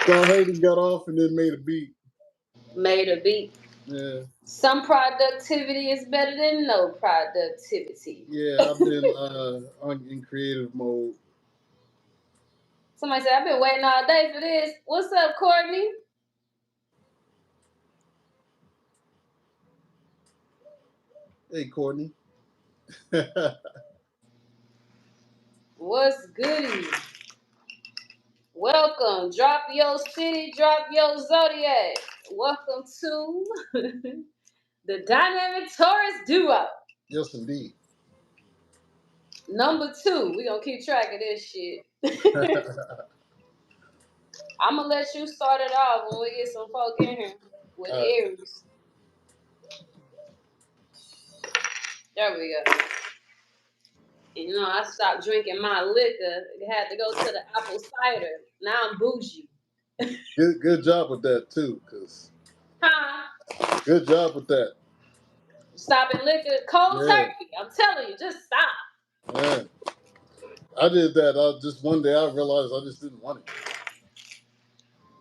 So Haiti got off and then made a beat. Made a beat. Yeah. Some productivity is better than no productivity. Yeah, I've been in creative mode. Somebody said, I've been waiting all day for this. What's up, Courtney? Hey, Courtney. What's goody? Welcome. Drop your city, drop your zodiac. Welcome to the Dynamic Taurus Duo. Yes, indeed. Number 2. We're going to keep track of this shit. I'm going to let you start it off when we get some folk in here with Aries. There we go. You know, I stopped drinking my liquor. Had to go to the apple cider. Now I'm bougie. Good job with that too, cause. Huh? Good job with that. Stopping liquor, cold turkey. I'm telling you, just stop. Yeah. I did that. Just one day I realized I just didn't want it.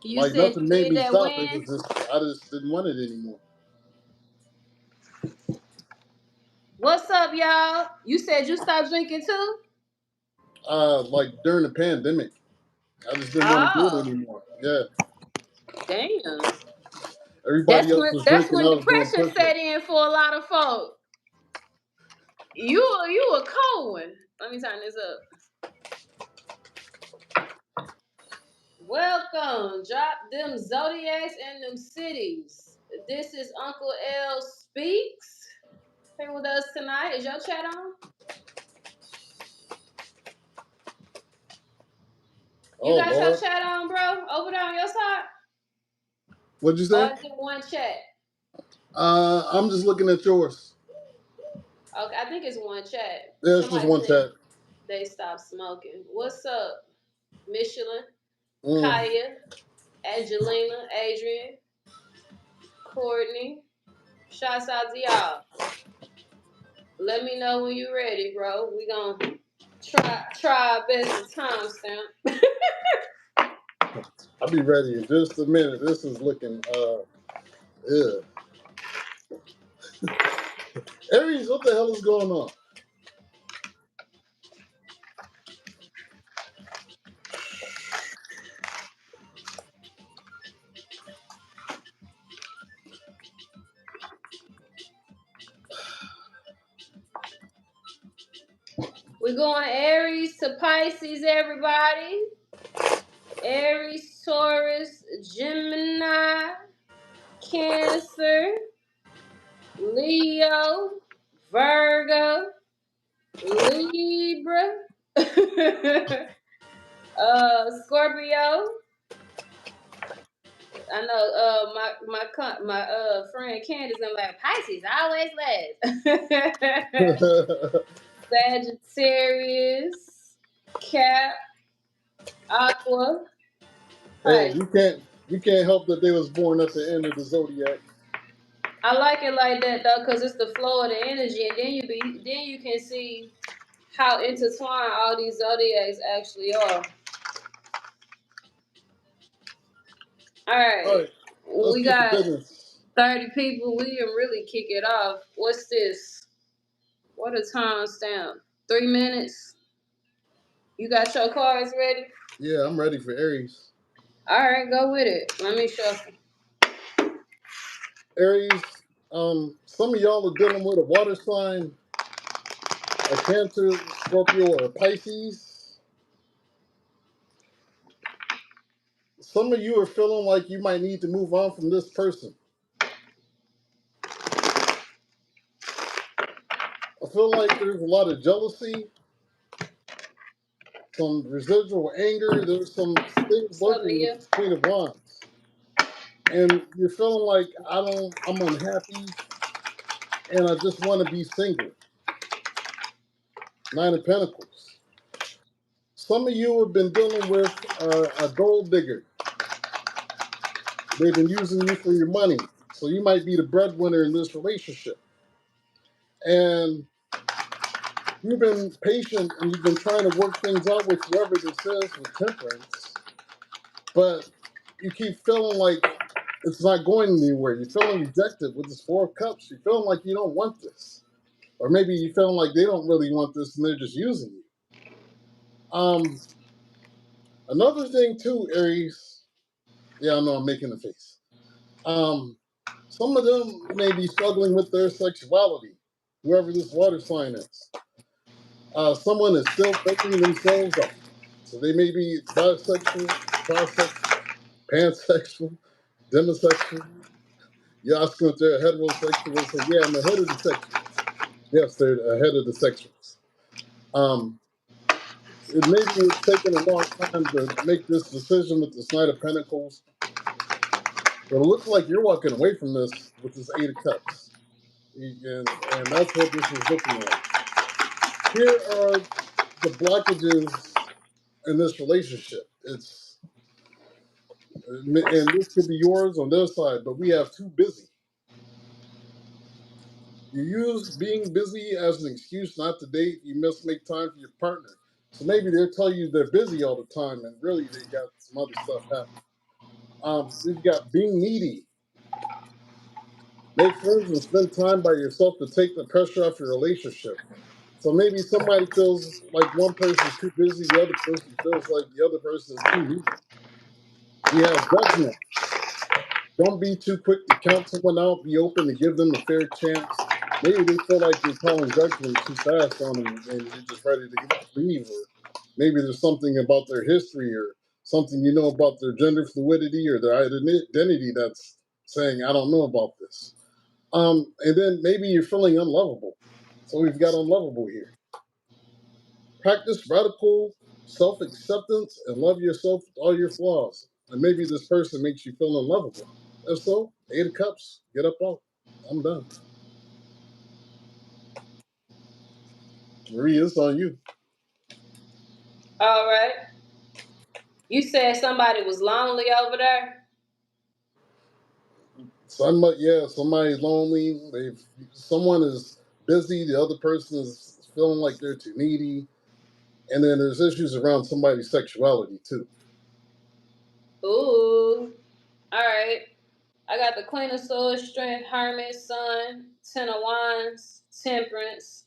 You like said nothing you made did me that stop. when? It was just I just didn't want it anymore. What's up, y'all? You said you stopped drinking too? Like during the pandemic, I just didn't want to do it anymore. Yeah. Damn. Everybody else was That's drinking. when I was doing depression push-ups. set in for a lot of folk. You a cold one. Let me turn this up. Welcome. Drop them zodiacs and them cities. This is Uncle L Speaks. Here with us tonight. Is your chat on? You got your chat on, bro? Over there on your side? What'd you say? Or is it one chat? I'm just looking at yours. Okay, I think it's one chat. Yeah, it's just one chat. They stopped smoking. What's up, Michelin, Kaya, Angelina, Adrian, Courtney? Shouts out to y'all. Let me know when you're ready, bro. We gonna try our best to timestamp. I'll be ready in just a minute. This is looking Aries, what the hell is going on? We're going Aries to Pisces, everybody. Aries, Taurus, Gemini, Cancer, Leo, Virgo, Libra, Scorpio. I know my friend Candace and like Pisces always last. Sagittarius, Cap, Aqua. Hey, you can't help that they was born at the end of the zodiac. I like it like that though, cause it's the flow of the energy, and then you can see how intertwined all these zodiacs actually are. All right. We got 30 people. We didn't really kick it off. What's this? What a timestamp. 3 minutes. You got your cards ready? Yeah, I'm ready for Aries. All right, go with it. Let me shuffle. Aries, some of y'all are dealing with a water sign, a Cancer, Scorpio, or a Pisces. Some of you are feeling like you might need to move on from this person. I feel like there's a lot of jealousy, some residual anger. There's some things lurking with this Queen of Wands. And you're feeling like I'm unhappy and I just want to be single. 9 of Pentacles. Some of you have been dealing with a gold digger. They've been using you for your money. So you might be the breadwinner in this relationship. And you've been patient and you've been trying to work things out with whoever this is with temperance. But you keep feeling like it's not going anywhere. You're feeling rejected with this Four of Cups. You're feeling like you don't want this. Or maybe you're feeling like they don't really want this and they're just using you. Another thing too, Aries. Yeah, I know I'm making a face. Some of them may be struggling with their sexuality, whoever this water sign is. Someone is still figuring themselves out. So they may be bisexual, trisexual, pansexual, demisexual. You ask them if they're heterosexual, they say, yeah, I'm ahead of the sexuals. Yes, they're ahead of the sexuals. It maybe it's taken a long time to make this decision with this Knight of Pentacles, but it looks like you're walking away from this with this Eight of Cups. And that's what this is looking like. Here are the blockages in this relationship. And this could be yours on their side, but we have too busy. You use being busy as an excuse not to date. You must make time for your partner. So maybe they'll tell you they're busy all the time, and really they got some other stuff happening. We've got being needy. Make friends and spend time by yourself to take the pressure off your relationship. So maybe somebody feels like one person's too busy, the other person feels like the other person is too needy. We have judgment. Don't be too quick to count someone out. Be open to give them a fair chance. Maybe they feel like you're calling judgment too fast on them and you're just ready to leave. Or maybe there's something about their history or something you know about their gender fluidity or their identity that's saying, I don't know about this. And then maybe you're feeling unlovable. So we've got unlovable here. Practice radical self-acceptance and love yourself with all your flaws. And maybe this person makes you feel unlovable. If so, Eight of Cups, get up out. I'm done. Marie, it's on you. All right. You said somebody was lonely over there? Somebody's lonely. Someone is busy. The other person is feeling like they're too needy. And then there's issues around somebody's sexuality too. Ooh. All right. I got the Queen of Swords, Strength, Hermit, Sun, Ten of Wands, Temperance,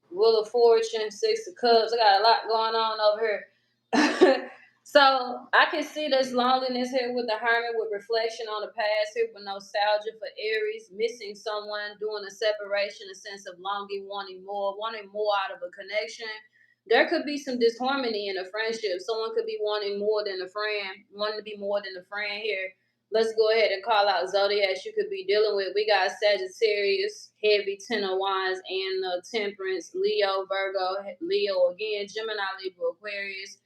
Wheel of Fortune, Six of Cups. I got a lot going on over here. So I can see this loneliness here with the Hermit, with reflection on the past here, with nostalgia for Aries, missing someone, doing a separation, a sense of longing, wanting more out of a connection. There could be some disharmony in a friendship. Someone could be wanting more than a friend, wanting to be more than a friend here. Let's go ahead and call out zodiacs you could be dealing with. We got Sagittarius, heavy, Ten of Wands, and Temperance, Leo, Virgo, Leo again, Gemini, Libra, Aquarius,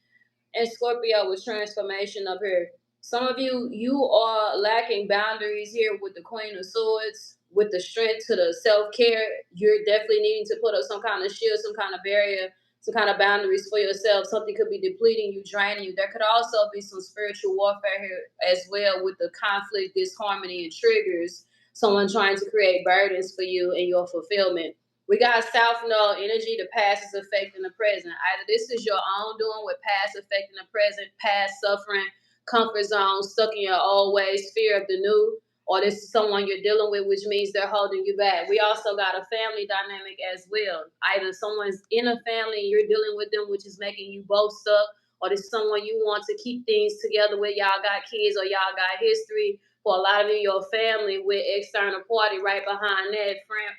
and Scorpio with transformation up here. Some of you are lacking boundaries here with the Queen of Swords, with the strength to the self-care. You're definitely needing to put up some kind of shield, some kind of barrier, some kind of boundaries for yourself. Something could be depleting you, draining you. There could also be some spiritual warfare here as well with the conflict, disharmony, and triggers. Someone trying to create burdens for you and your fulfillment. We got South Node energy, the past is affecting the present. Either this is your own doing with past affecting the present, past suffering, comfort zone, stuck in your old ways, fear of the new, or this is someone you're dealing with, which means they're holding you back. We also got a family dynamic as well. Either someone's in a family and you're dealing with them, which is making you both stuck, or this is someone you want to keep things together with. Y'all got kids or y'all got history. For a lot of you, your family with external party right behind that, friend,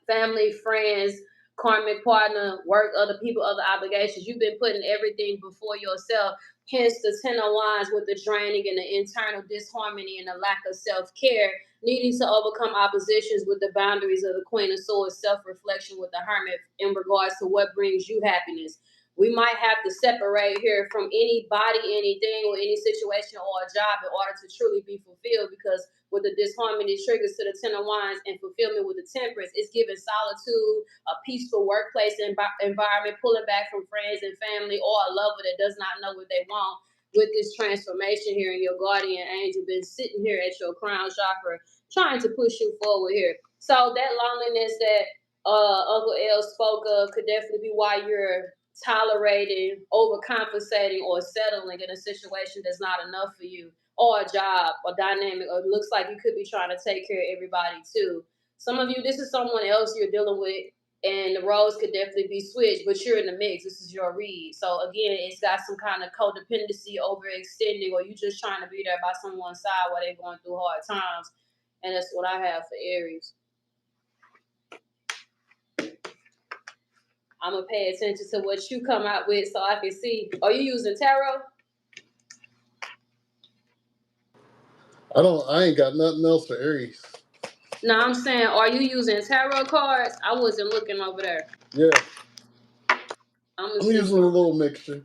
family, friends, karmic partner, work, other people, other obligations. You've been putting everything before yourself. Hence the Ten of Wands with the draining and the internal disharmony and the lack of self-care, needing to overcome oppositions with the boundaries of the Queen of Swords, self-reflection with the Hermit in regards to what brings you happiness. We might have to separate here from anybody, anything, or any situation or a job in order to truly be fulfilled, because with the disharmony triggers to the Ten of Wands and fulfillment with the Temperance, it's giving solitude, a peaceful workplace environment, pulling back from friends and family, or a lover that does not know what they want. With this transformation here, and your guardian angel been sitting here at your crown chakra, trying to push you forward here. So that loneliness that Uncle L spoke of could definitely be why you're tolerating, overcompensating, or settling in a situation that's not enough for you, or a job, or dynamic, or it looks like you could be trying to take care of everybody too. Some of you, this is someone else you're dealing with, and the roles could definitely be switched, but you're in the mix. This is your read. So again, it's got some kind of codependency, overextending, or you just trying to be there by someone's side while they're going through hard times. And that's what I have for Aries. I'm going to pay attention to what you come out with so I can see. Are you using tarot? I ain't got nothing else for Aries. No, I'm saying, are you using tarot cards? I wasn't looking over there. Yeah. I'm using a little mixture.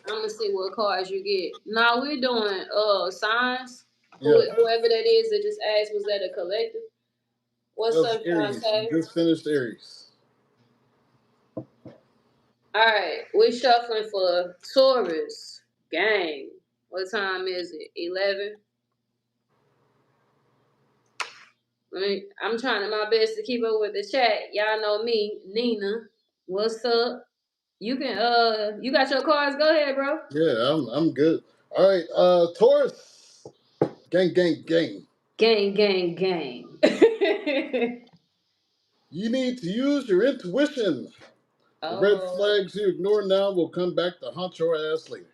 I'm going to see what cards you get. Now we're doing signs. Yeah. Whoever that is that just asked, was that a collective? What's up, Aries? Shantae? Just finished Aries. All right, we're shuffling for Taurus. Gang. What time is it? 11? I'm trying my best to keep up with the chat. Y'all know me, Nina. What's up? You can you got your cards? Go ahead, bro. Yeah, I'm good. All right, Taurus. Gang, gang, gang. Gang, gang, gang. You need to use your intuition. The red flags you ignore now will come back to haunt your ass later.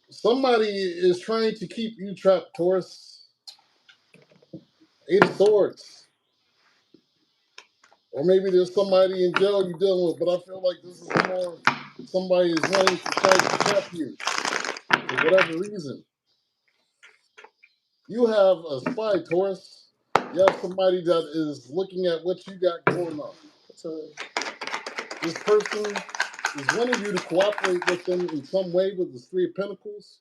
Somebody is trying to keep you trapped, Taurus. 8 of Swords. Or maybe there's somebody in jail you're dealing with, but I feel like this is more somebody is wanting to try to trap you for whatever reason. You have a spy, Taurus. You have somebody that is looking at what you got going on. This person is wanting you to cooperate with them in some way with this 3 of Pentacles,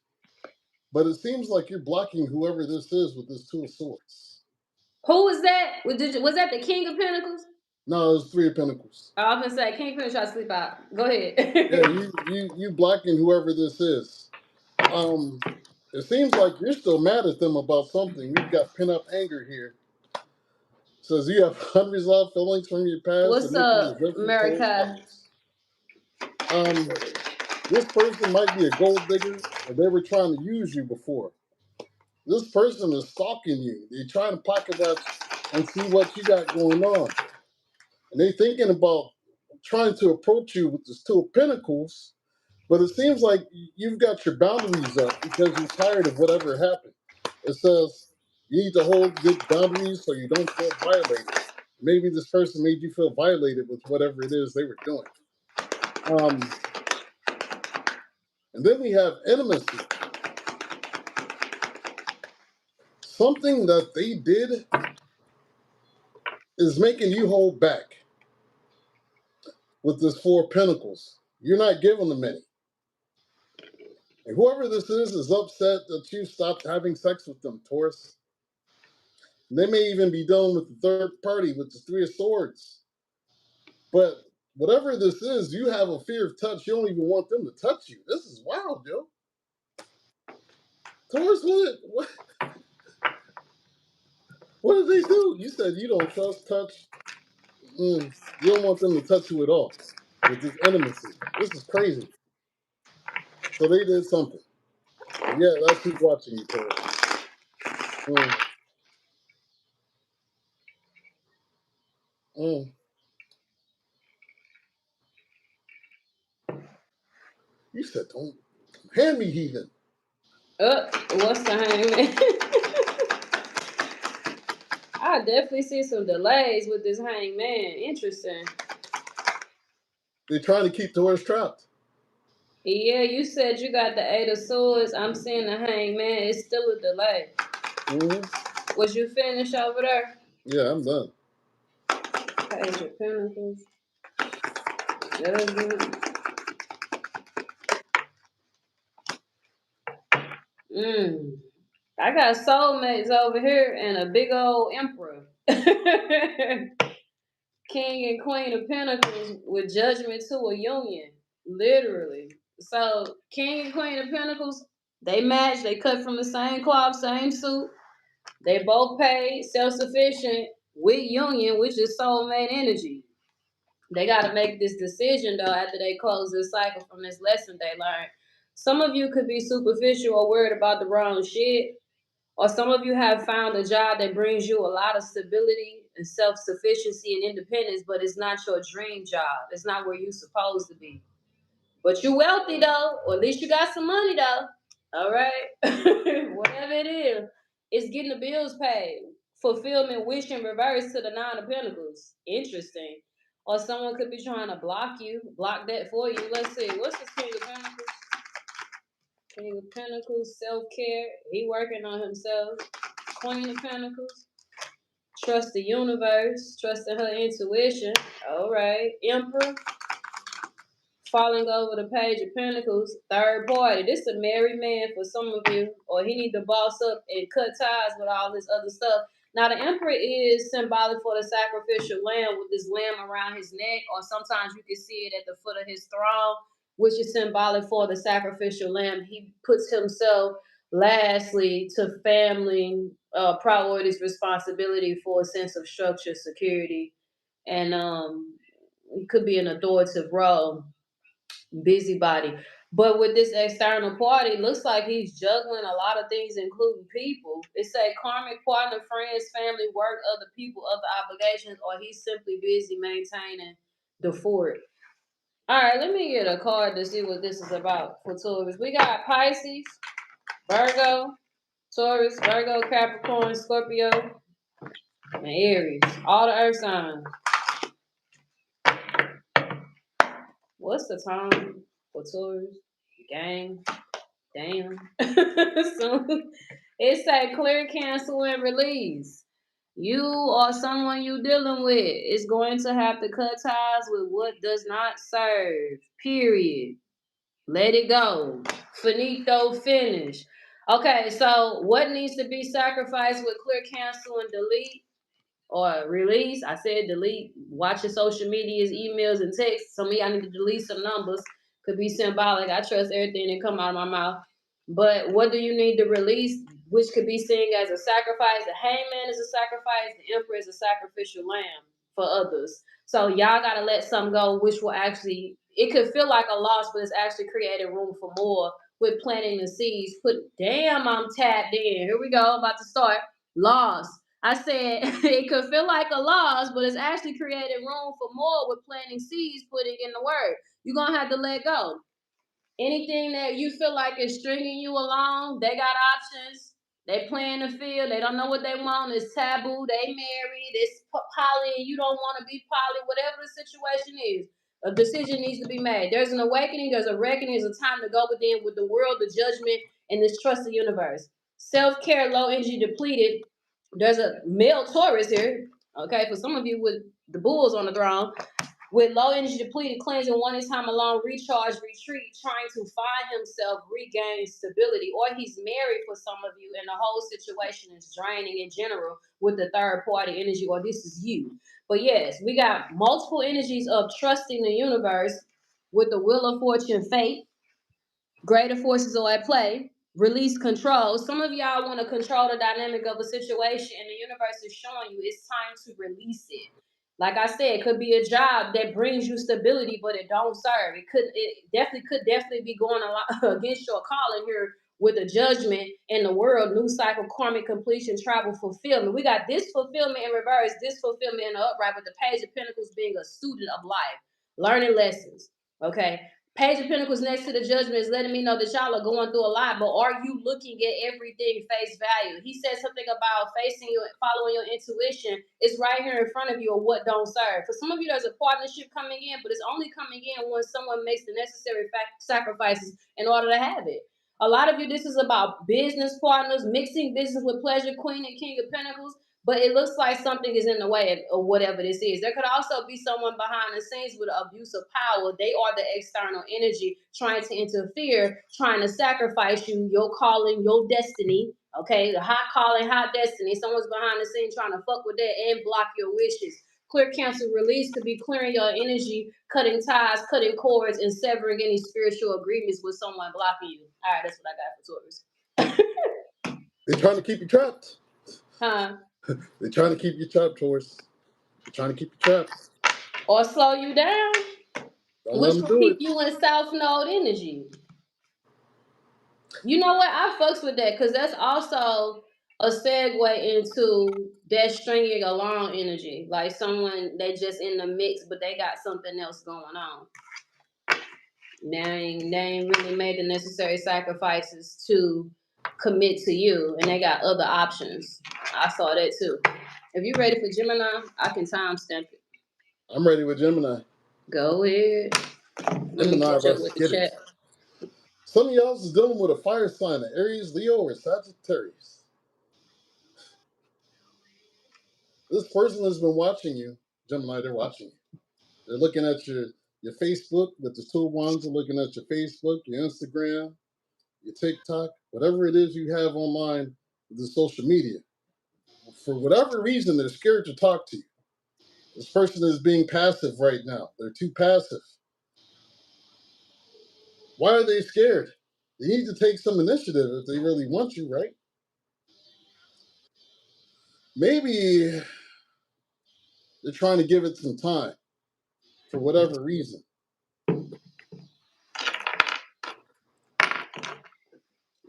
but it seems like you're blocking whoever this is with this 2 of Swords. Who was that? Was that the King of Pentacles? No, it was 3 of Pentacles. I was gonna say King of Pentacles try to sleep out. Go ahead. Yeah, you blocking whoever this is. It seems like you're still mad at them about something. We've got pent-up anger here. Says you have unresolved feelings from your past. What's up, America? This person might be a gold digger, or they were trying to use you before. This person is stalking you. They're trying to pocket watch and see what you got going on. And they're thinking about trying to approach you with this 2 of Pentacles, but it seems like you've got your boundaries up because you're tired of whatever happened. It says you need to hold good boundaries so you don't feel violated. Maybe this person made you feel violated with whatever it is they were doing. And then we have intimacy. Something that they did is making you hold back with this 4 of Pentacles. You're not giving them any. And whoever this is upset that you stopped having sex with them, Taurus. They may even be dealing with the third party with the 3 of Swords. But whatever this is, you have a fear of touch. You don't even want them to touch you. This is wild, yo. Taurus, what did they do? You said you don't trust touch. You don't want them to touch you at all with this intimacy. This is crazy. So they did something. Yeah, that's who's watching you, Taurus. You said don't hand me heathen. What's the hangman? I definitely see some delays with this hangman. Interesting. They're trying to keep Taurus trapped. Yeah, you said you got the 8 of Swords. I'm seeing the hangman. It's still a delay. Was you finished over there? Yeah, I'm done. Page of Pentacles. Judgment. I got soulmates over here and a big old emperor. King and Queen of Pentacles with Judgment to a union. Literally. So King and Queen of Pentacles, they match. They cut from the same cloth, same suit. They both paid, self-sufficient, with union, which is soulmate energy. They got to make this decision, though, after they close this cycle from this lesson they learned. Some of you could be superficial or worried about the wrong shit. Or some of you have found a job that brings you a lot of stability and self-sufficiency and independence, but it's not your dream job. It's not where you're supposed to be. But you're wealthy, though, or at least you got some money, though. All right? Whatever it is, it's getting the bills paid. Fulfillment, wish, and reverse to the Nine of Pentacles. Interesting. Or someone could be trying to block that for you. Let's see. What's this King of Pentacles? King of Pentacles, self-care. He working on himself. Queen of Pentacles. Trust the universe. Trusting her intuition. All right. Emperor. Falling over the Page of Pentacles. Third party. This is a married man for some of you. Or he need to boss up and cut ties with all this other stuff. Now, the Emperor is symbolic for the sacrificial lamb with this lamb around his neck. Or sometimes you can see it at the foot of his throne, which is symbolic for the sacrificial lamb. He puts himself lastly to family priorities, responsibility for a sense of structure, security, and it could be an authoritative role, busybody. But with this external party, it looks like he's juggling a lot of things, including people. It say karmic partner, friends, family, work, other people, other obligations, or he's simply busy maintaining the fort. All right, let me get a card to see what this is about for Taurus. We got Pisces, Virgo, Taurus, Virgo, Capricorn, Scorpio, and Aries. All the earth signs. What's the time for Taurus? Gang. Damn. So it say clear, cancel, and release. You or someone you dealing with is going to have to cut ties with what does not serve. Period. Let it go. Finito, finish. Okay, so what needs to be sacrificed with clear, cancel, and delete or release? I said delete. Watch your social medias, emails, and texts. Some of y'all need to delete some numbers. Could be symbolic. I trust everything that come out of my mouth. But what do you need to release, which could be seen as a sacrifice? The hangman is a sacrifice. The emperor is a sacrificial lamb for others. So y'all got to let some go, which will actually, it could feel like a loss, but it's actually creating room for more with planting the seeds. Damn, I'm tapped in. Here we go. About to start. Loss. I said it could feel like a loss, but it's actually creating room for more with planting seeds, putting in the work. You're going to have to let go. Anything that you feel like is stringing you along, they got options. They playing the field. They don't know what they want. It's taboo. They married. It's poly. You don't want to be poly. Whatever the situation is, a decision needs to be made. There's an awakening. There's a reckoning. There's a time to go within with the world, the judgment, and this trust the universe. Self-care, low energy, depleted. There's a male Taurus here. Okay, for some of you with the bulls on the throne. With low energy depleted, cleansing, wanting time alone, recharge, retreat, trying to find himself, regain stability. Or he's married for some of you, and the whole situation is draining in general with the third party energy, or this is you. But yes, we got multiple energies of trusting the universe with the wheel of fortune, fate. Greater forces are at play. Release control. Some of y'all want to control the dynamic of a situation, and the universe is showing you it's time to release it. Like I said, it could be a job that brings you stability, but it don't serve. It definitely be going a lot against your calling here with the judgment in the world, new cycle, karmic completion, travel, fulfillment. We got this fulfillment in reverse, this fulfillment in the upright, with the Page of Pentacles being a student of life, learning lessons. Okay. Page of Pentacles next to the judgment is letting me know that y'all are going through a lot, but are you looking at everything face value? He said something about following your intuition. It's right here in front of you of what don't serve. For some of you, there's a partnership coming in, but it's only coming in when someone makes the necessary sacrifices in order to have it. A lot of you, this is about business partners, mixing business with pleasure, Queen and King of Pentacles. But it looks like something is in the way of whatever this is. There could also be someone behind the scenes with abuse of power. They are the external energy trying to interfere, trying to sacrifice you, your calling, your destiny. Okay, the hot calling, hot destiny. Someone's behind the scenes trying to fuck with that and block your wishes. Clear, cancel, release could be clearing your energy, cutting ties, cutting cords, and severing any spiritual agreements with someone blocking you. All right, that's what I got for Taurus. They're trying to keep you trapped. Huh? They're trying to keep you trapped, Taurus. They're trying to keep you trapped. or slow you down, Don't let which them will do keep it. you in South Node energy. You know what? I fucks with that because that's also a segue into that stringing along energy. Like someone they just in the mix, but they got something else going on. They ain't really made the necessary sacrifices to commit to you, and they got other options. I saw that too. If you ready for Gemini, I can timestamp it. I'm ready with Gemini. Go ahead. Let me Gemini, catch up let's with the get it. chat. Some of y'all is dealing with a fire sign, an Aries, Leo, or Sagittarius. This person has been watching you. Gemini, they're watching you. They're looking at your Facebook with the two ones. They're looking at your Facebook, your Instagram, your TikTok, whatever it is you have online with the social media. For whatever reason, they're scared to talk to you. This person is being passive right now. They're too passive. Why are they scared? They need to take some initiative if they really want you, right? Maybe they're trying to give it some time for whatever reason.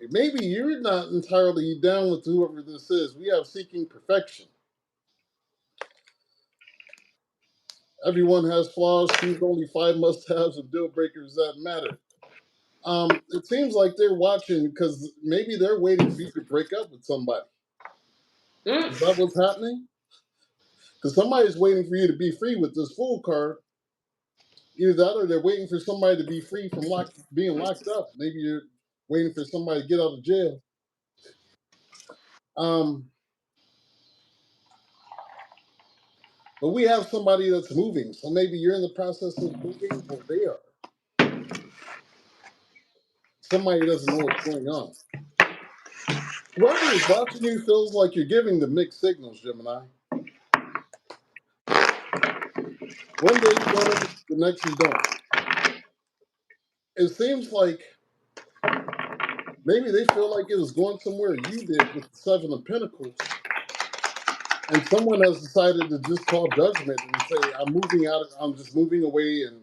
Maybe you're not entirely down with whoever this is. We have seeking perfection. Everyone has flaws. Choose only 5 must-haves and deal breakers that matter. It seems like they're watching because maybe they're waiting for you to break up with somebody. Is that what's happening? Because somebody's waiting for you to be free with this Fool card. Either that or they're waiting for somebody to be free from being locked up. Maybe you're waiting for somebody to get out of jail. But we have somebody that's moving. So maybe you're in the process of moving or they are. Somebody doesn't know what's going on. Whoever is watching you feels like you're giving them mixed signals, Gemini. One day you want them, the next you don't. It seems like maybe they feel like it was going somewhere you did with the Seven of Pentacles. And someone has decided to just call judgment and say, I'm moving out, I'm just moving away and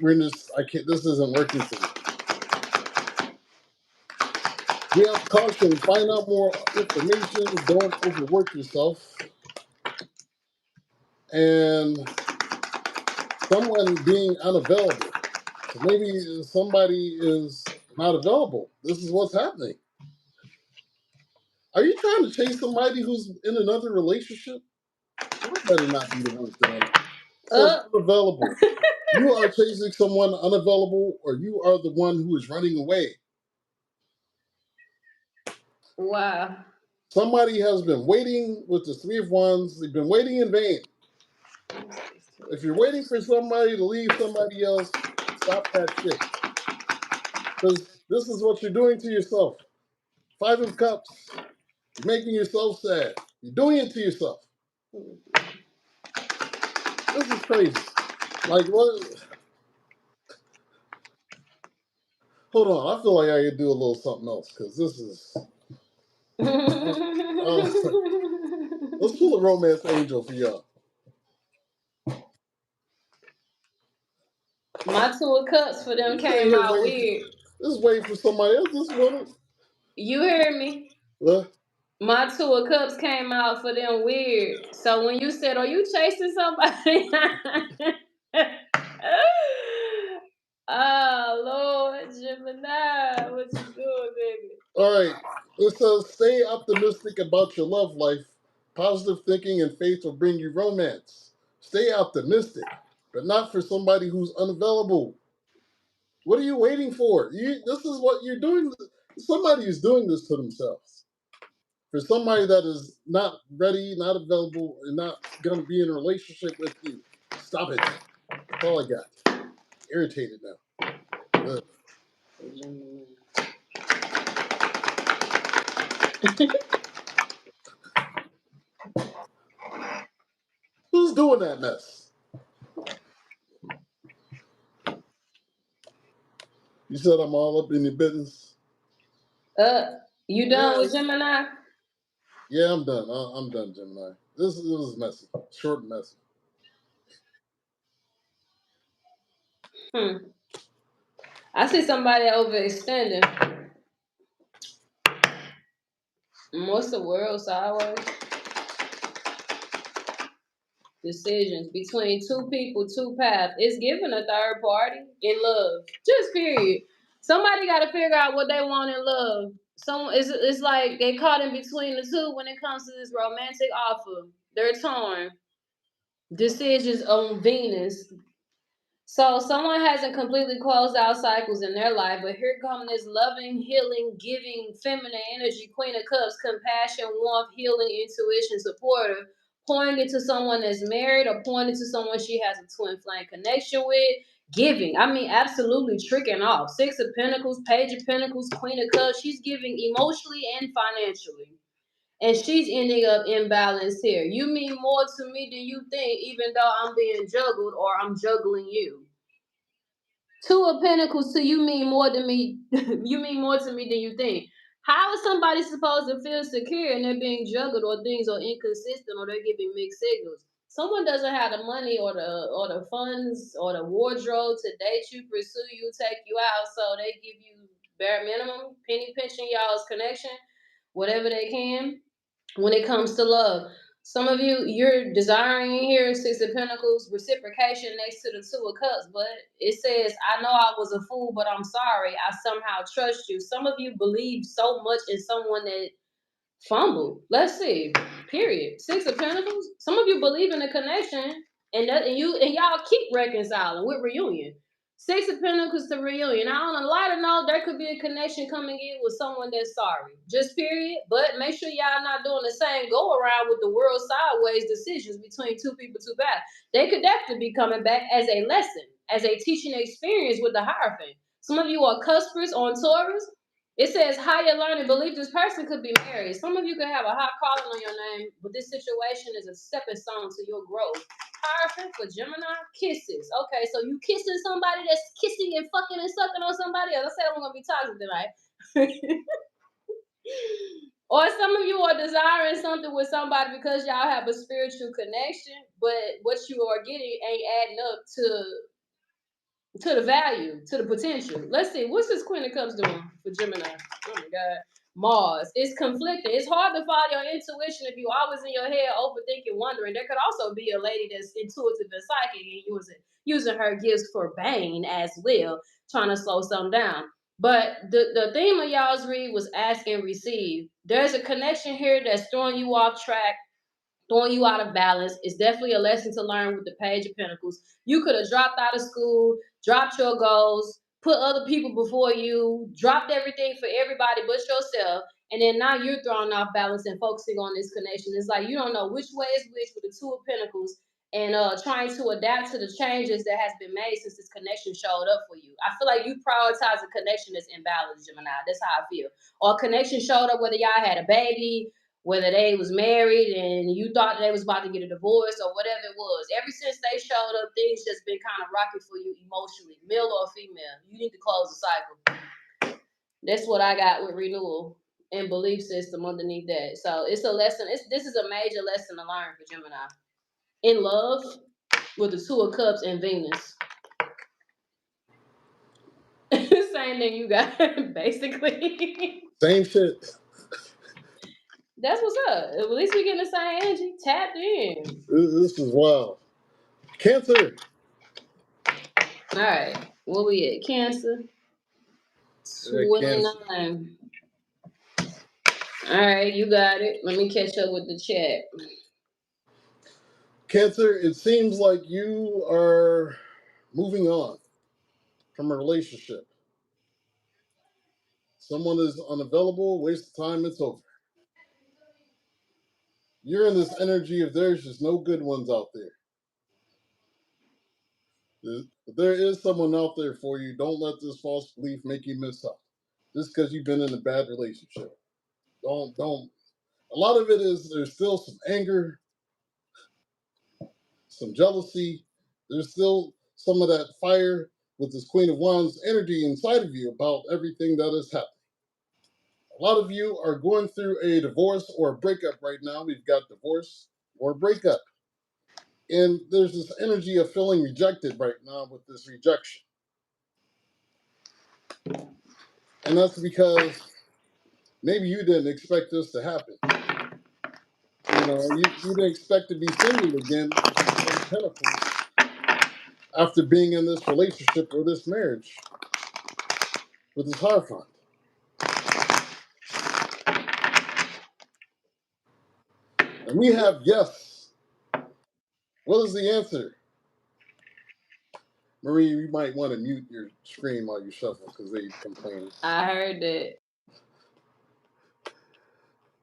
we're in this, this isn't working for me. We have caution, find out more information, don't overwork yourself. And someone being unavailable. So maybe somebody is not available. This is what's happening. Are you trying to chase somebody who's in another relationship? I better not be the one doing it. It says unavailable. You are chasing someone unavailable, or you are the one who is running away. Wow. Somebody has been waiting with the Three of Wands. They've been waiting in vain. If you're waiting for somebody to leave somebody else, stop that shit. Because this is what you're doing to yourself. 5 of Cups. You're making yourself sad. You're doing it to yourself. This is crazy. Like, what? Hold on. I feel like I could do a little something else because this is. Let's pull a romance angel for y'all. My 2 of Cups for them came out weird. This is waiting for somebody else. This one. You hear me? What? My 2 of Cups came out for them weird. So when you said, "Are you chasing somebody?" Oh Lord, Gemini, what you doing, baby? All right. It says, stay optimistic about your love life. Positive thinking and faith will bring you romance. Stay optimistic, but not for somebody who's unavailable. What are you waiting for? This is what you're doing. Somebody is doing this to themselves. For somebody that is not ready, not available, and not going to be in a relationship with you, stop it. That's all I got. Irritated now. Ugh. Who's doing that mess? You said I'm all up in your business. You done with Gemini? Yeah, I'm done. I'm done, Gemini. This is messy. Short and messy. I see somebody overextending. What's the world sideways? Decisions between two people, two paths. It's giving a third party in love. Just period. Somebody got to figure out what they want in love. It's like they caught in between the two when it comes to this romantic offer. They're torn. Decisions on Venus. So someone hasn't completely closed out cycles in their life, but here comes this loving, healing, giving, feminine energy, Queen of Cups, compassion, warmth, healing, intuition, supportive, pouring into someone that's married or pouring into someone she has a twin flame connection with, giving. I mean, absolutely tricking off. Six of Pentacles, Page of Pentacles, Queen of Cups. She's giving emotionally and financially. And she's ending up imbalanced here. You mean more to me than you think, even though I'm being juggled or I'm juggling you. Two of Pentacles to you mean more to me. You mean more to me than you think. How is somebody supposed to feel secure and they're being juggled or things are inconsistent or they're giving mixed signals? Someone doesn't have the money or the funds or the wardrobe to date you, pursue you, take you out, so they give you bare minimum, penny pinching y'all's connection, whatever they can when it comes to love. Some of you, you're desiring here, Six of Pentacles, reciprocation next to the Two of Cups, but it says, I know I was a fool, but I'm sorry. I somehow trust you. Some of you believe so much in someone that fumbled. Let's see. Period. Six of Pentacles. Some of you believe in a connection, and y'all keep reconciling with reunion. Six of Pentacles to reunion. Now, on a lighter note, there could be a connection coming in with someone that's sorry. Just period. But make sure y'all not doing the same go around with the world sideways decisions between two people, two paths. They could definitely be coming back as a lesson, as a teaching experience with the Hierophant. Some of you are cuspers on Taurus. It says higher learning. Believe this person could be married. Some of you could have a hot calling on your name, but this situation is a stepping stone to your growth. Hierophant for Gemini, kisses. Okay, so you kissing somebody that's kissing and fucking and sucking on somebody else. I said I'm gonna be toxic tonight. Or some of you are desiring something with somebody because y'all have a spiritual connection, but what you are getting ain't adding up to the value, to the potential. Let's see, what's this Queen of Cups doing for Gemini? Oh my God. Mars. It's conflicting. It's hard to follow your intuition if you always in your head overthinking, wondering. There could also be a lady that's intuitive and psychic and using her gifts for bane as well, trying to slow something down. But the theme of y'all's read was ask and receive. There's a connection here that's throwing you off track, throwing you out of balance. It's definitely a lesson to learn with the Page of Pentacles. You could have dropped out of school, dropped your goals, put other people before you, dropped everything for everybody but yourself, and then now you're thrown off balance and focusing on this connection. It's like you don't know which way is which with the Two of Pentacles and trying to adapt to the changes that has been made since this connection showed up for you. I feel like you prioritize a connection that's imbalanced, Gemini. That's how I feel. Or a connection showed up whether y'all had a baby, whether they was married and you thought they was about to get a divorce or whatever it was. Ever since they showed up, things just been kind of rocky for you emotionally, male or female. You need to close the cycle. That's what I got with renewal and belief system underneath that. So it's a lesson. This is a major lesson to learn for Gemini. In love with the Two of Cups and Venus. Same thing you got, basically. Same shit. That's what's up. At least we getting the same energy. Tapped in. This is wild. Cancer. All right. What we at? Cancer. 29. Cancer. All right, you got it. Let me catch up with the chat. Cancer, it seems like you are moving on from a relationship. Someone is unavailable, waste of time, it's over. You're in this energy of there's just no good ones out there. There is someone out there for you. Don't let this false belief make you miss out. Just because you've been in a bad relationship. Don't. A lot of it is there's still some anger, some jealousy. There's still some of that fire with this Queen of Wands energy inside of you about everything that is happening. A lot of you are going through a divorce or a breakup right now. We've got divorce or breakup. And there's this energy of feeling rejected right now with this rejection. And that's because maybe you didn't expect this to happen. You know, you didn't expect to be single again with the Ten of Pentacles after being in this relationship or this marriage with this Hierophant. And we have yes. What is the answer? Marie, you might want to mute your screen while you shuffle because they complain. I heard that.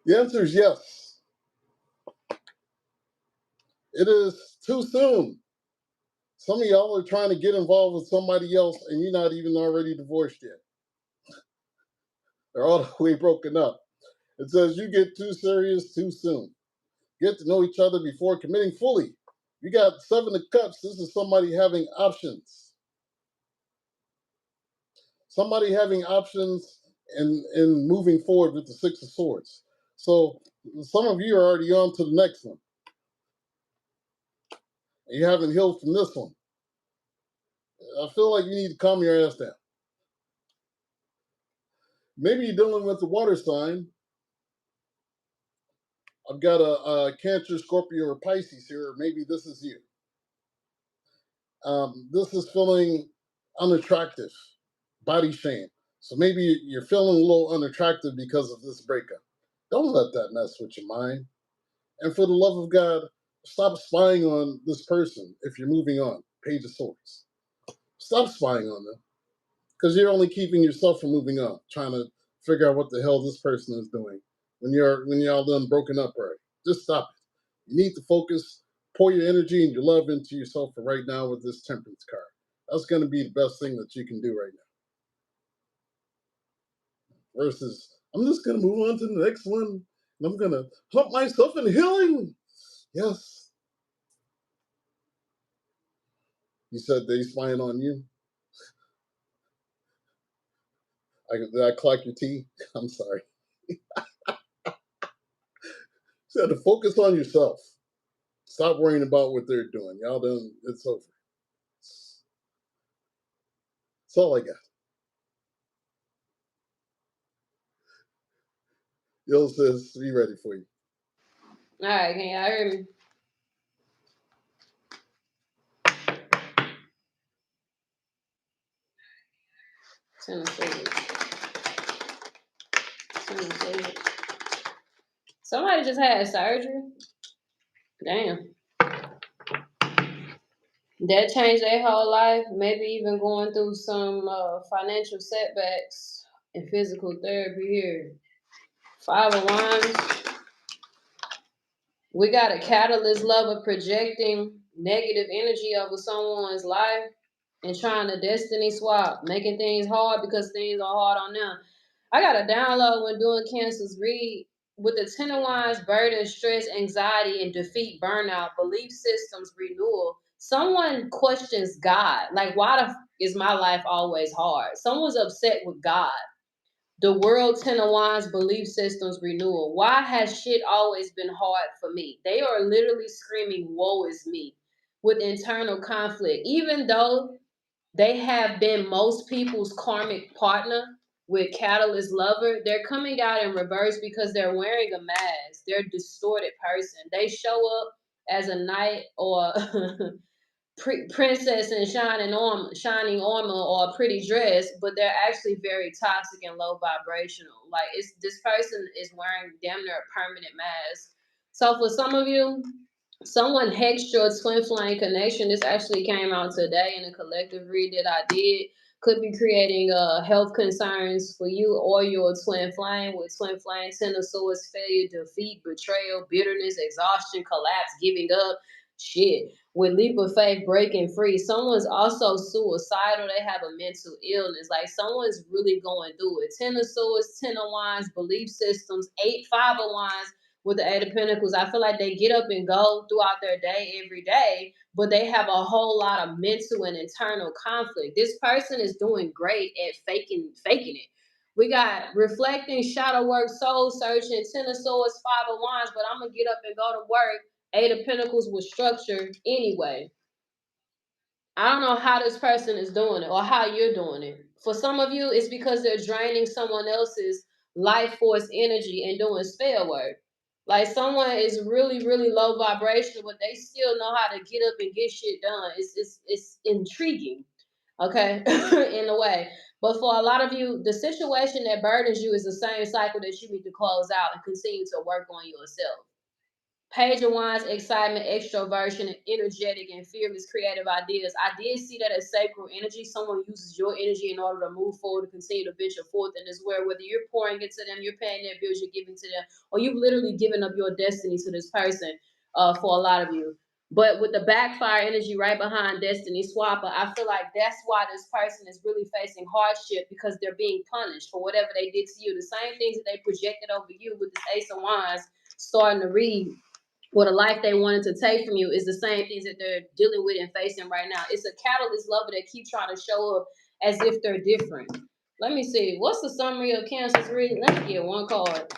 The answer is yes. It is too soon. Some of y'all are trying to get involved with somebody else and you're not even already divorced yet. They're all the way broken up. It says you get too serious too soon. Get to know each other before committing fully. You got Seven of Cups. This is somebody having options. Somebody having options and moving forward with the Six of Swords. So some of you are already on to the next one. And you haven't healed from this one. I feel like you need to calm your ass down. Maybe you're dealing with a water sign. I've got a Cancer, Scorpio, or Pisces here. Or maybe this is you. This is feeling unattractive, body shame. So maybe you're feeling a little unattractive because of this breakup. Don't let that mess with your mind. And for the love of God, stop spying on this person if you're moving on. Page of Swords. Stop spying on them because you're only keeping yourself from moving on, trying to figure out what the hell this person is doing when y'all done broken up already. Just stop it. You need to focus, pour your energy and your love into yourself for right now with this Temperance card. That's going to be the best thing that you can do right now. Versus, I'm just going to move on to the next one and I'm going to help myself in healing. Yes. You said they spying on you? Did I clock your T? I'm sorry. You had to focus on yourself. Stop worrying about what they're doing. Y'all done, it's over. That's all I got. Yo says, be ready for you. All right, can y'all hear me? Somebody just had surgery. Damn. That changed their whole life. Maybe even going through some financial setbacks and physical therapy here. 5 of Wands. We got a catalyst lover projecting negative energy over someone's life and trying to destiny swap, making things hard because things are hard on them. I got a download when doing Cancer's read. With the Ten of Wands, burden, stress, anxiety, and defeat, burnout, belief systems, renewal. Someone questions God. Like, why is my life always hard? Someone's upset with God. The world, Ten of Wands, belief systems, renewal. Why has shit always been hard for me? They are literally screaming, woe is me, with internal conflict. Even though they have been most people's karmic partner with catalyst lover, they're coming out in reverse because they're wearing a mask. They're a distorted person. They show up as a knight or princess in shining armor or a pretty dress, but they're actually very toxic and low vibrational. Like, it's this person is wearing damn near a permanent mask. So for some of you, someone hexed your twin flame connection. This actually came out today in a collective read that I did. Could be creating health concerns for you or your twin flame. With twin flame, Ten of Swords, failure, defeat, betrayal, bitterness, exhaustion, collapse, giving up. Shit. With leap of faith, breaking free. Someone's also suicidal. They have a mental illness. Like, someone's really going through it. Ten of Swords, Ten of Wands, belief systems, 5 of Wands with the 8 of Pentacles. I feel like they get up and go throughout their day every day, but they have a whole lot of mental and internal conflict. This person is doing great at faking it. We got reflecting, shadow work, soul searching, Ten of Swords, 5 of Wands, but I'm going to get up and go to work. 8 of Pentacles with structure anyway. I don't know how this person is doing it or how you're doing it. For some of you, it's because they're draining someone else's life force energy and doing spell work. Like someone is really, really low vibration, but they still know how to get up and get shit done. It's intriguing, okay, in a way. But for a lot of you, the situation that burdens you is the same cycle that you need to close out and continue to work on yourself. Page of Wands, excitement, extroversion, energetic, and fearless creative ideas. I did see that as sacral energy. Someone uses your energy in order to move forward, to continue to venture forth in this world. Whether you're pouring into them, you're paying their bills, you're giving to them, or you've literally given up your destiny to this person for a lot of you. But with the backfire energy right behind Destiny Swapper, I feel like that's why this person is really facing hardship, because they're being punished for whatever they did to you. The same things that they projected over you with this Ace of Wands starting to read what a life they wanted to take from you is the same things that they're dealing with and facing right now. It's a catalyst lover that keep trying to show up as if they're different. Let me see. What's the summary of Cancer's reading? Let me get one card.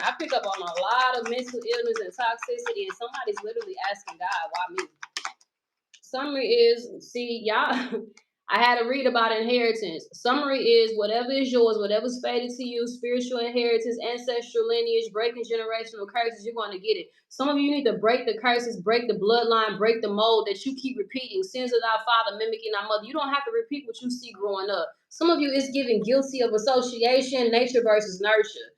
I pick up on a lot of mental illness and toxicity, and somebody's literally asking God, why me? Summary is, see, y'all, I had to read about inheritance. Summary is whatever is yours, whatever's fated to you, spiritual inheritance, ancestral lineage, breaking generational curses, you're going to get it. Some of you need to break the curses, break the bloodline, break the mold that you keep repeating. Sins of our father, mimicking our mother. You don't have to repeat what you see growing up. Some of you is giving guilty of association, nature versus nurture.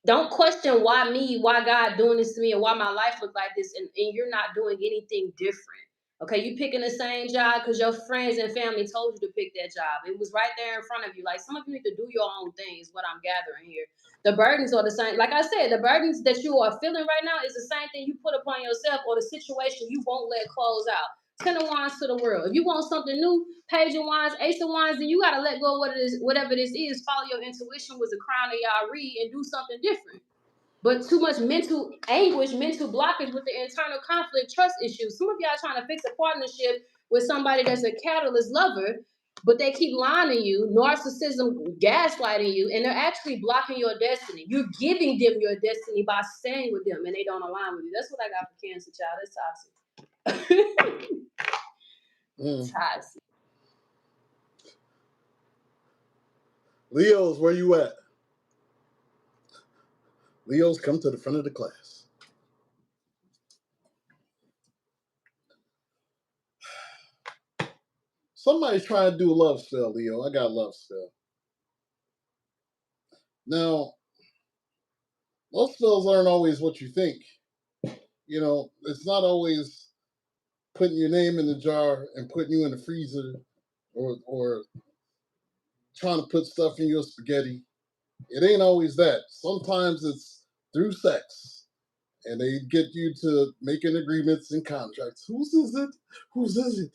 Don't question why me, why God doing this to me, and why my life look like this, and you're not doing anything different. Okay, you picking the same job because your friends and family told you to pick that job. It was right there in front of you. Like, some of you need to do your own things, what I'm gathering here. The burdens are the same. Like I said, the burdens that you are feeling right now is the same thing you put upon yourself, or the situation you won't let close out. 10 of Wands to the world. If you want something new, Page of Wands, Ace of Wands, then you got to let go of what it is, whatever this is. Follow your intuition was the crown of y'all read, and do something different. But too much mental anguish, mental blockage with the internal conflict, trust issues. Some of y'all trying to fix a partnership with somebody that's a catalyst lover, but they keep lying to you, narcissism, gaslighting you, and they're actually blocking your destiny. You're giving them your destiny by staying with them, and they don't align with you. That's what I got for Cancer, child. That's toxic. Toxic. Leos, where you at? Leos, come to the front of the class. Somebody's trying to do a love spell, Leo. I got a love spell. Now, love spells aren't always what you think. You know, it's not always putting your name in the jar and putting you in the freezer, or trying to put stuff in your spaghetti. It ain't always that. Sometimes it's through sex, and they get you to making agreements and contracts. Whose is it? Whose is it?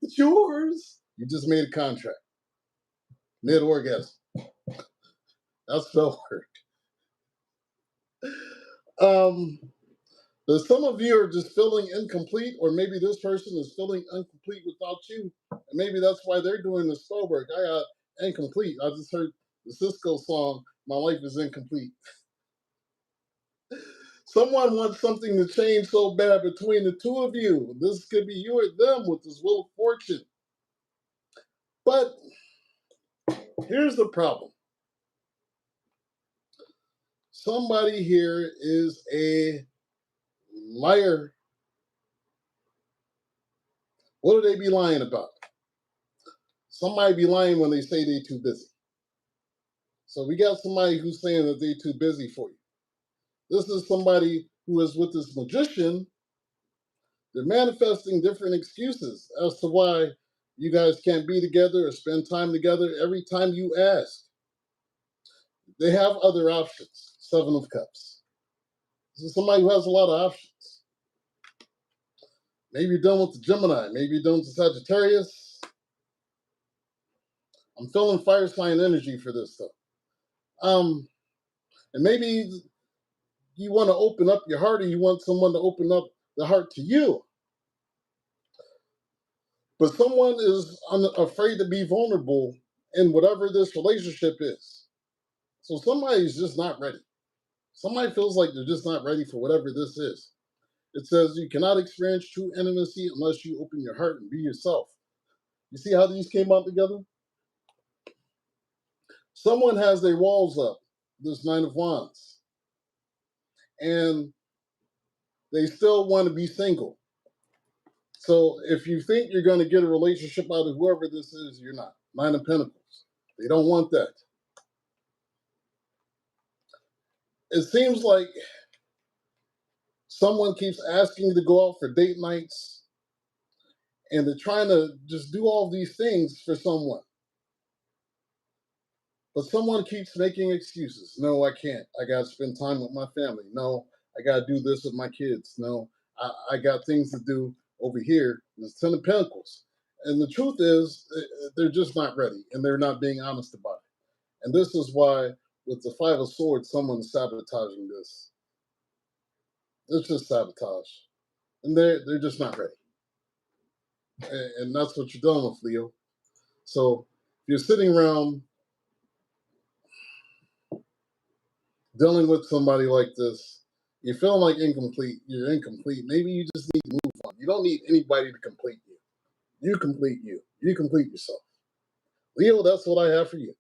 It's yours. You just made a contract. Mid-orgasm. That's spell work. But some of you are just feeling incomplete, or maybe this person is feeling incomplete without you. And maybe that's why they're doing the spell work. I got incomplete. I just heard the Cisco song, My Life is Incomplete. Someone wants something to change so bad between the two of you. This could be you or them with this Wheel of Fortune. But here's the problem. Somebody here is a liar. What do they be lying about? Somebody be lying when they say they're too busy. So we got somebody who's saying that they're too busy for you. This is somebody who is with this magician. They're manifesting different excuses as to why you guys can't be together or spend time together every time you ask. They have other options. 7 of Cups. This is somebody who has a lot of options. Maybe you're done with the Gemini. Maybe you're done with the Sagittarius. I'm feeling fire sign energy for this stuff. And maybe you want to open up your heart, or you want someone to open up the heart to you. But someone is afraid to be vulnerable in whatever this relationship is. So somebody's just not ready. Somebody feels like they're just not ready for whatever this is. It says you cannot experience true intimacy unless you open your heart and be yourself. You see how these came out together? Someone has their walls up, this Nine of Wands, and they still want to be single. So if you think you're going to get a relationship out of whoever this is, you're not. Nine of Pentacles. They don't want that. It seems like someone keeps asking you to go out for date nights, and they're trying to just do all these things for someone. But someone keeps making excuses. No, I can't. I got to spend time with my family. No, I got to do this with my kids. No, I got things to do over here. There's Ten of Pentacles. And the truth is, they're just not ready, and they're not being honest about it. And this is why, with the Five of Swords, someone's sabotaging this. It's just sabotage. And they're just not ready. And that's what you're dealing with, Leo. So if you're sitting around dealing with somebody like this, you're feeling like incomplete, you're incomplete. Maybe you just need to move on. You don't need anybody to complete you. You complete you. You complete yourself. Leo, that's what I have for you.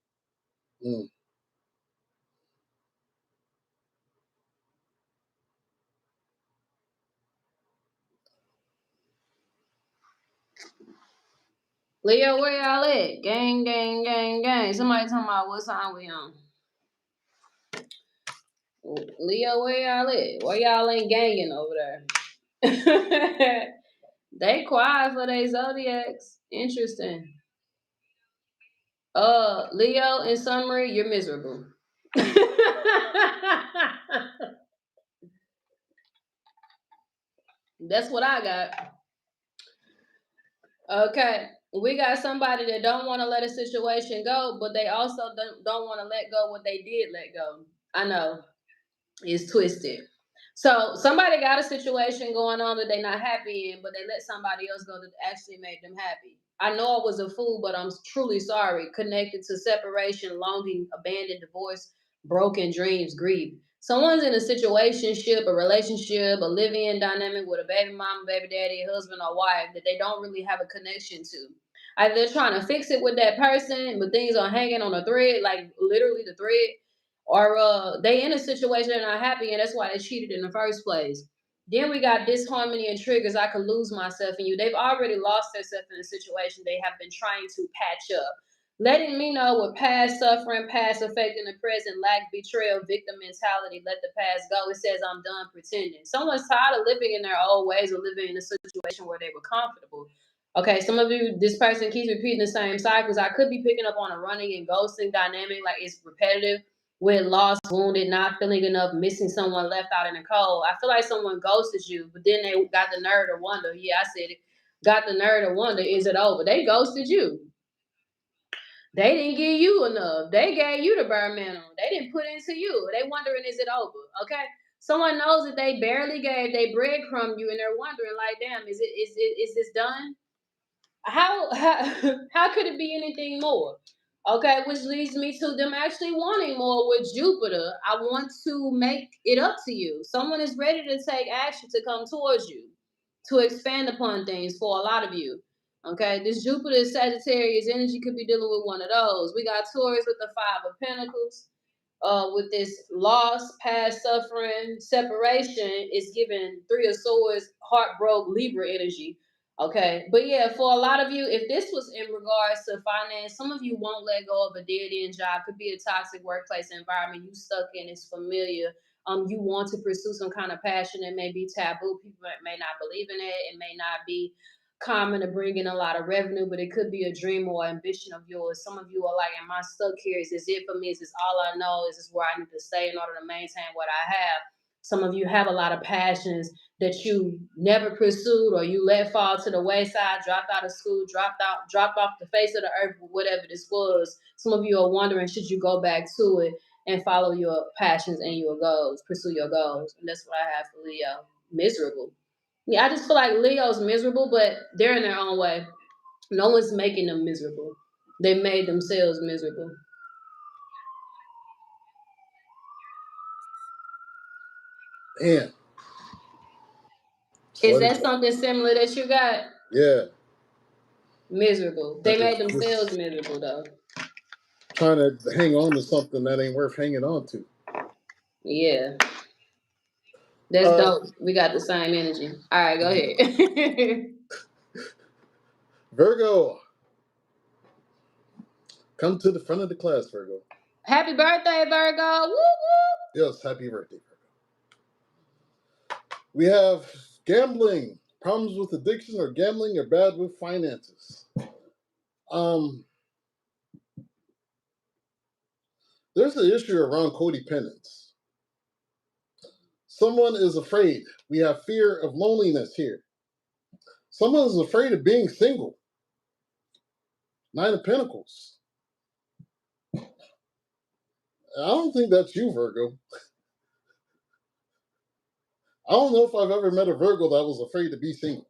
Leo, where y'all at? Gang, gang, gang, gang. Somebody talking about what sign we on. Leo, where y'all at? Why y'all ain't ganging over there? They quiet for their zodiacs. Interesting. Leo, in summary, you're miserable. That's what I got. Okay. We got somebody that don't want to let a situation go, but they also don't want to let go what they did let go. I know. It's twisted. So somebody got a situation going on that they're not happy in, but they let somebody else go that actually made them happy. I know I was a fool, but I'm truly sorry. Connected to separation, longing, abandoned, divorce, broken dreams, grief. Someone's in a situationship, a relationship, a living dynamic with a baby mama, baby daddy, husband, or wife that they don't really have a connection to. Either they're trying to fix it with that person, but things are hanging on a thread, like literally the thread, or they in a situation they're not happy and that's why they cheated in the first place. Then we got disharmony and triggers. I could lose myself in you. They've already lost themselves in a situation they have been trying to patch up. Letting me know with past suffering, past effect in the present, lack, betrayal, victim mentality, let the past go. It says I'm done pretending. Someone's tired of living in their old ways or living in a situation where they were comfortable. Okay, some of you, this person keeps repeating the same cycles. I could be picking up on a running and ghosting dynamic, like it's repetitive with lost, wounded, not feeling enough, missing someone, left out in the cold. I feel like someone ghosted you, but then they got the nerve to wonder. Yeah, I said it. Got the nerve to wonder, is it over? They ghosted you. They didn't give you enough. They gave you the bare minimum. They didn't put into you. They wondering, is it over? Okay. Someone knows that they barely gave they breadcrumb you, and they're wondering, like, damn, is this done? How could it be anything more? Okay, which leads me to them actually wanting more with Jupiter. I want to make it up to you. Someone is ready to take action to come towards you, to expand upon things for a lot of you. Okay, this Jupiter Sagittarius energy could be dealing with one of those. We got Taurus with the Five of Pentacles. With this loss, past suffering, separation is giving Three of Swords, heartbroken Libra energy. Okay, but yeah, for a lot of you, if this was in regards to finance, some of you won't let go of a dead end job. Could be a toxic workplace environment you stuck in. It's familiar. You want to pursue some kind of passion that may be taboo. People may not believe in it. It may not be common to bring in a lot of revenue, but it could be a dream or ambition of yours. Some of you are like, am I stuck here? Is this it for me? Is this all I know? Is this where I need to stay in order to maintain what I have? Some of you have a lot of passions that you never pursued or you let fall to the wayside, dropped out of school, dropped off the face of the earth, whatever this was. Some of you are wondering, should you go back to it and follow your passions and your goals, pursue your goals? And that's what I have for Leo. Miserable. Yeah, I just feel like Leo's miserable, but they're in their own way. No one's making them miserable. They made themselves miserable. Man. Is that something similar that you got? Yeah. Miserable. They made themselves miserable, though. trying to hang on to something that ain't worth hanging on to. Yeah. That's dope. We got the same energy. All right, go ahead. Virgo. Come to the front of the class, Virgo. Happy birthday, Virgo. Woo woo. Yes, happy birthday, Virgo. We have gambling. Problems with addiction or gambling or bad with finances. There's an issue around codependence. Someone is afraid. We have fear of loneliness here. Someone is afraid of being single. Nine of Pentacles. I don't think that's you, Virgo. I don't know if I've ever met a Virgo that was afraid to be single.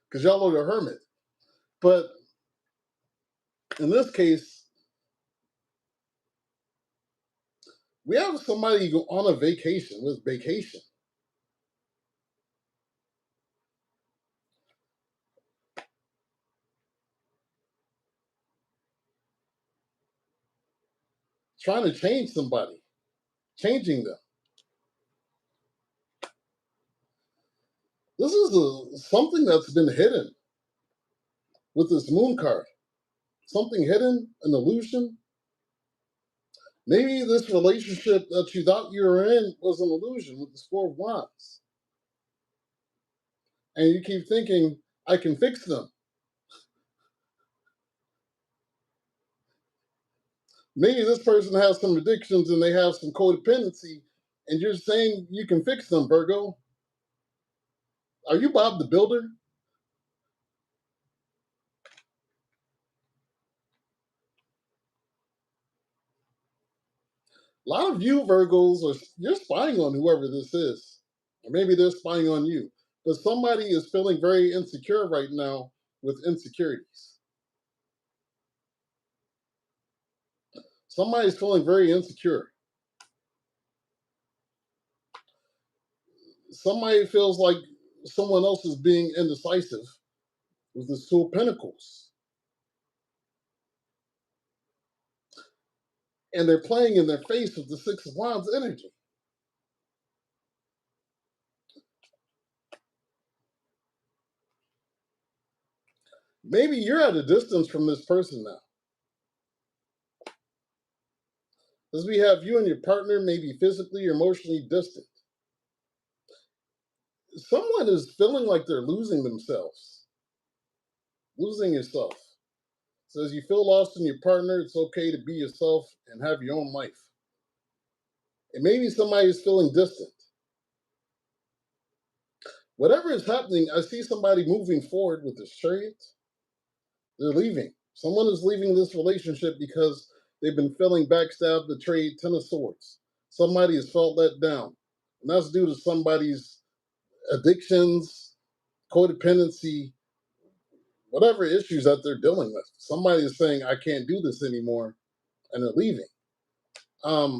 Because y'all are the hermit. But in this case, we have somebody go on a vacation with vacation. Trying to change somebody. Changing them. This is something that's been hidden with this moon card. Something hidden, an illusion. Maybe this relationship that you thought you were in was an illusion with the Four of Wands. And you keep thinking, I can fix them. Maybe this person has some addictions and they have some codependency, and you're saying you can fix them, Virgo. Are you Bob the Builder? A lot of you Virgos you're spying on whoever this is. Or maybe they're spying on you. But somebody is feeling very insecure right now with insecurities. Somebody's feeling very insecure. Somebody feels like someone else is being indecisive with this Two of Pentacles. And they're playing in their face with the Six of Wands energy. Maybe you're at a distance from this person now. As we have you and your partner maybe physically or emotionally distant. Someone is feeling like they're losing themselves. Losing yourself. So as you feel lost in your partner, it's okay to be yourself and have your own life. And maybe somebody is feeling distant. Whatever is happening, I see somebody moving forward with this Chariot. They're leaving. Someone is leaving this relationship because they've been feeling backstabbed, betrayed, Ten of Swords. Somebody has felt let down. And that's due to somebody's addictions, codependency, whatever issues that they're dealing with. Somebody is saying, I can't do this anymore, and they're leaving. Let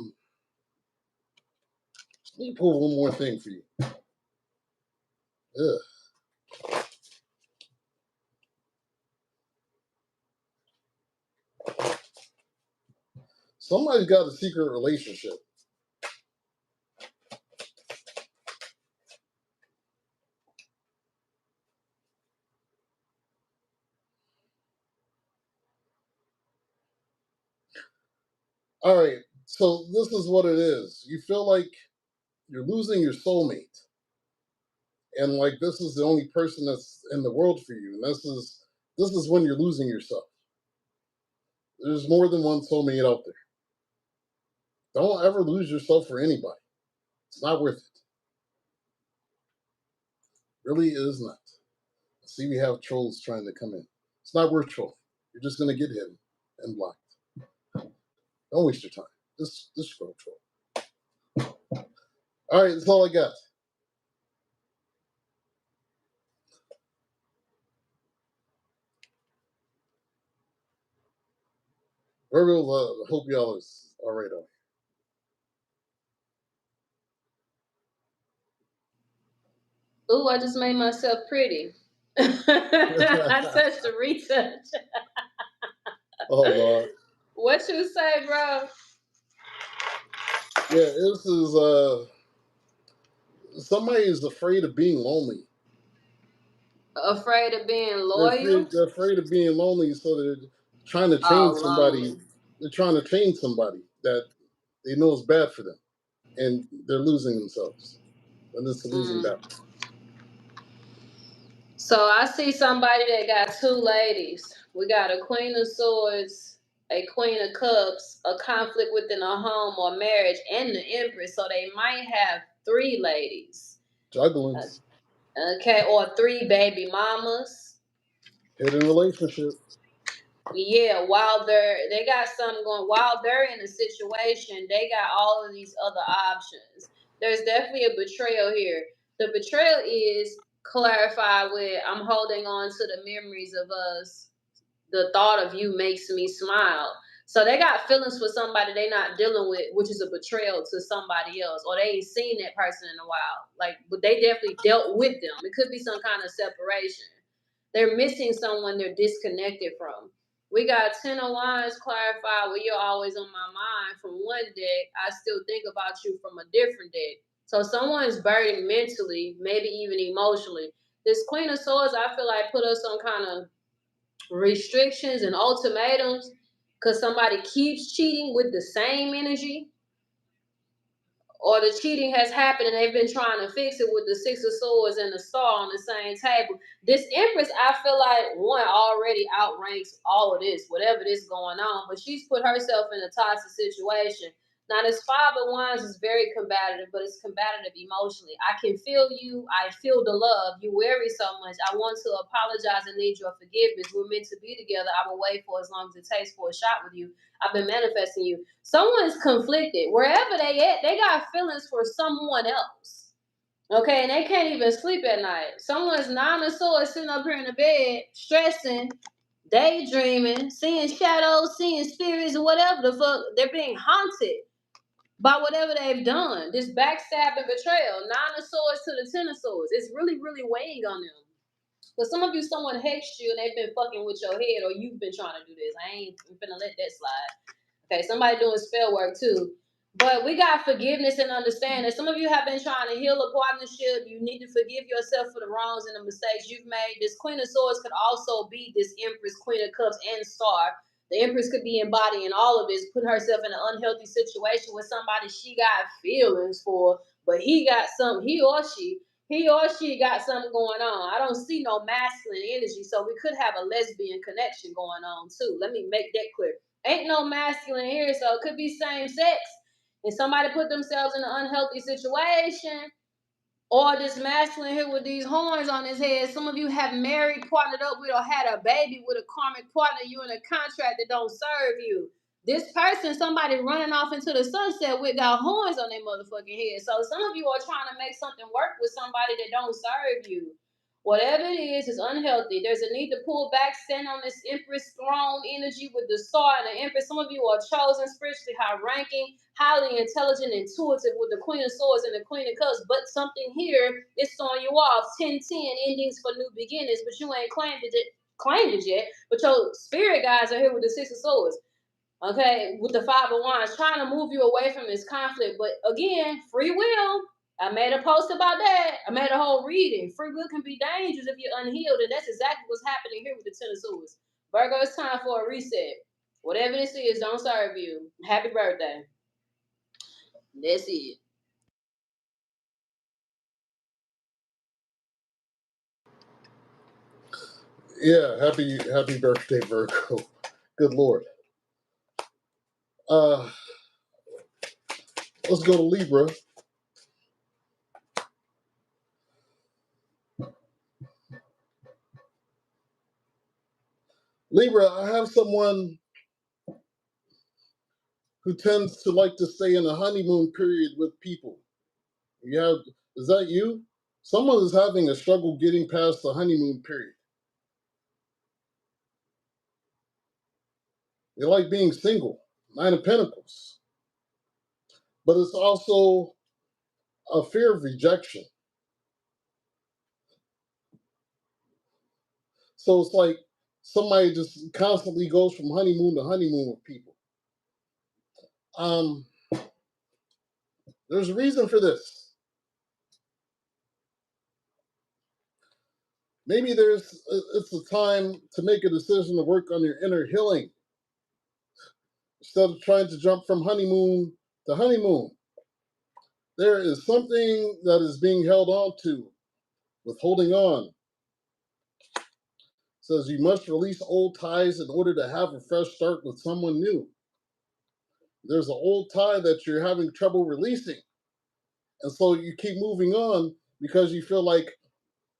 me pull one more thing for you. Ugh. Somebody's got a secret relationship. All right, so this is what it is. You feel like you're losing your soulmate. And like this is the only person that's in the world for you. And this is when you're losing yourself. There's more than one soulmate out there. Don't ever lose yourself for anybody. It's not worth it. Really, it is not. See, we have trolls trying to come in. It's not worth trolling. You're just gonna get hit and blocked. Don't waste your time. Just scroll troll. All right, that's all I got. Virgo, hope y'all is all right on. Ooh, I just made myself pretty. I touched the research. Oh, Lord. What you say, bro? Yeah, this is somebody is afraid of being lonely. Afraid of being loyal? They're afraid of being lonely, so they're trying to change Oh, somebody. lonely. They're trying to change somebody that they know is bad for them, and they're losing themselves. And it's a losing battle. So I see somebody that got two ladies. We got a Queen of Swords, a Queen of Cups, a conflict within a home or marriage, and the Empress. So they might have three ladies. Jugglings. Okay, or three baby mamas. Hidden relationship. Yeah, while they got something going, while they're in a situation, they got all of these other options. There's definitely a betrayal here. The betrayal is clarified with I'm holding on to the memories of us. The thought of you makes me smile. So they got feelings for somebody they not dealing with, which is a betrayal to somebody else, or they ain't seen that person in a while. Like, but they definitely dealt with them. It could be some kind of separation. They're missing someone they're disconnected from. We got 10 of Wands clarified where you're always on my mind from one deck. I still think about you from a different deck. So someone's burdened mentally, maybe even emotionally. This Queen of Swords, I feel like put us on kind of restrictions and ultimatums because somebody keeps cheating with the same energy, or the cheating has happened and they've been trying to fix it with the Six of Swords and the Star on the same table. This Empress, I feel like, one, already outranks all of this, whatever this going on, but she's put herself in a toxic situation. Now, this Five of Wands is very combative, but it's combative emotionally. I can feel you. I feel the love. You worry so much. I want to apologize and need your forgiveness. We're meant to be together. I will wait for as long as it takes for a shot with you. I've been manifesting you. Someone's conflicted. Wherever they at, they got feelings for someone else. Okay, and they can't even sleep at night. Someone's Nine of Swords sitting up here in the bed, stressing, daydreaming, seeing shadows, seeing spirits, or whatever the fuck. They're being haunted by whatever they've done. This backstab and betrayal. Nine of Swords to the Ten of Swords. It's really, really weighing on them. But some of you, someone hexed you and they've been fucking with your head, or you've been trying to do this. I ain't finna let that slide. Okay, somebody doing spell work too. But we got forgiveness and understanding. Some of you have been trying to heal a partnership. You need to forgive yourself for the wrongs and the mistakes you've made. This Queen of Swords could also be this Empress, Queen of Cups, and Star. The Empress could be embodying all of this, putting herself in an unhealthy situation with somebody she got feelings for, but he got something, he or she got something going on. I don't see no masculine energy, so we could have a lesbian connection going on too. Let me make that clear. Ain't no masculine here, so it could be same sex. And somebody put themselves in an unhealthy situation, or this masculine here with these horns on his head. Some of you have married, partnered up with, or had a baby with a karmic partner. You in a contract that don't serve you. This person, somebody running off into the sunset with got horns on their motherfucking head. So some of you are trying to make something work with somebody that don't serve you. Whatever it is unhealthy. There's a need to pull back, stand on this Empress throne energy with the Star and the Empress. Some of you are chosen, spiritually high ranking, highly intelligent, intuitive with the Queen of Swords and the Queen of Cups. But something here is throwing you off. 10-10 endings for new beginnings, but you ain't claimed it yet. But your spirit guides are here with the Six of Swords. Okay, with the Five of Wands, trying to move you away from this conflict. But again, free will. I made a post about that. I made a whole reading. Free will can be dangerous if you're unhealed, and that's exactly what's happening here with the Ten of Swords. Virgo, it's time for a reset. Whatever this is, don't serve you. Happy birthday. That's it. Yeah, happy birthday, Virgo. Good Lord. Let's go to Libra. Libra, I have someone who tends to like to stay in a honeymoon period with people. Is that you? Someone is having a struggle getting past the honeymoon period. They like being single, Nine of Pentacles. But it's also a fear of rejection. So it's like somebody just constantly goes from honeymoon to honeymoon with people. There's a reason for this. Maybe it's a time to make a decision to work on your inner healing instead of trying to jump from honeymoon to honeymoon. There is something that is being held on to with holding on. It says you must release old ties in order to have a fresh start with someone new. There's an old tie that you're having trouble releasing. And so you keep moving on because you feel like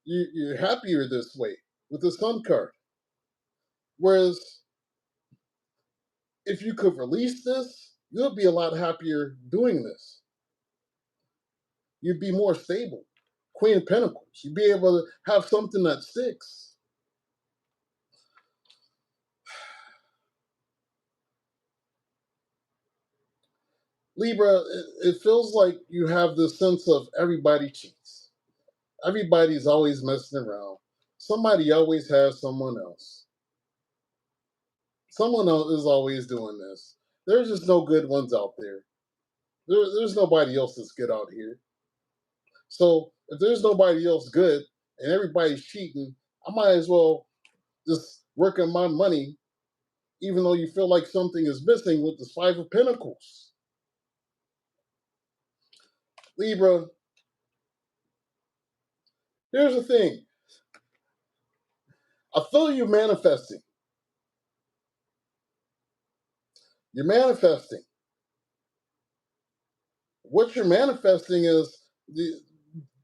you're happier this way with the Sun card. Whereas if you could release this, you'll be a lot happier doing this. You'd be more stable. Queen of Pentacles. You'd be able to have something that sticks. Libra, it feels like you have this sense of everybody cheats. Everybody's always messing around. Somebody always has someone else. Someone else is always doing this. There's just no good ones out there. There's nobody else that's good out here. So if there's nobody else good and everybody's cheating, I might as well just work on my money, even though you feel like something is missing with this Five of Pentacles. Libra, here's the thing. I feel you manifesting. You're manifesting. What you're manifesting is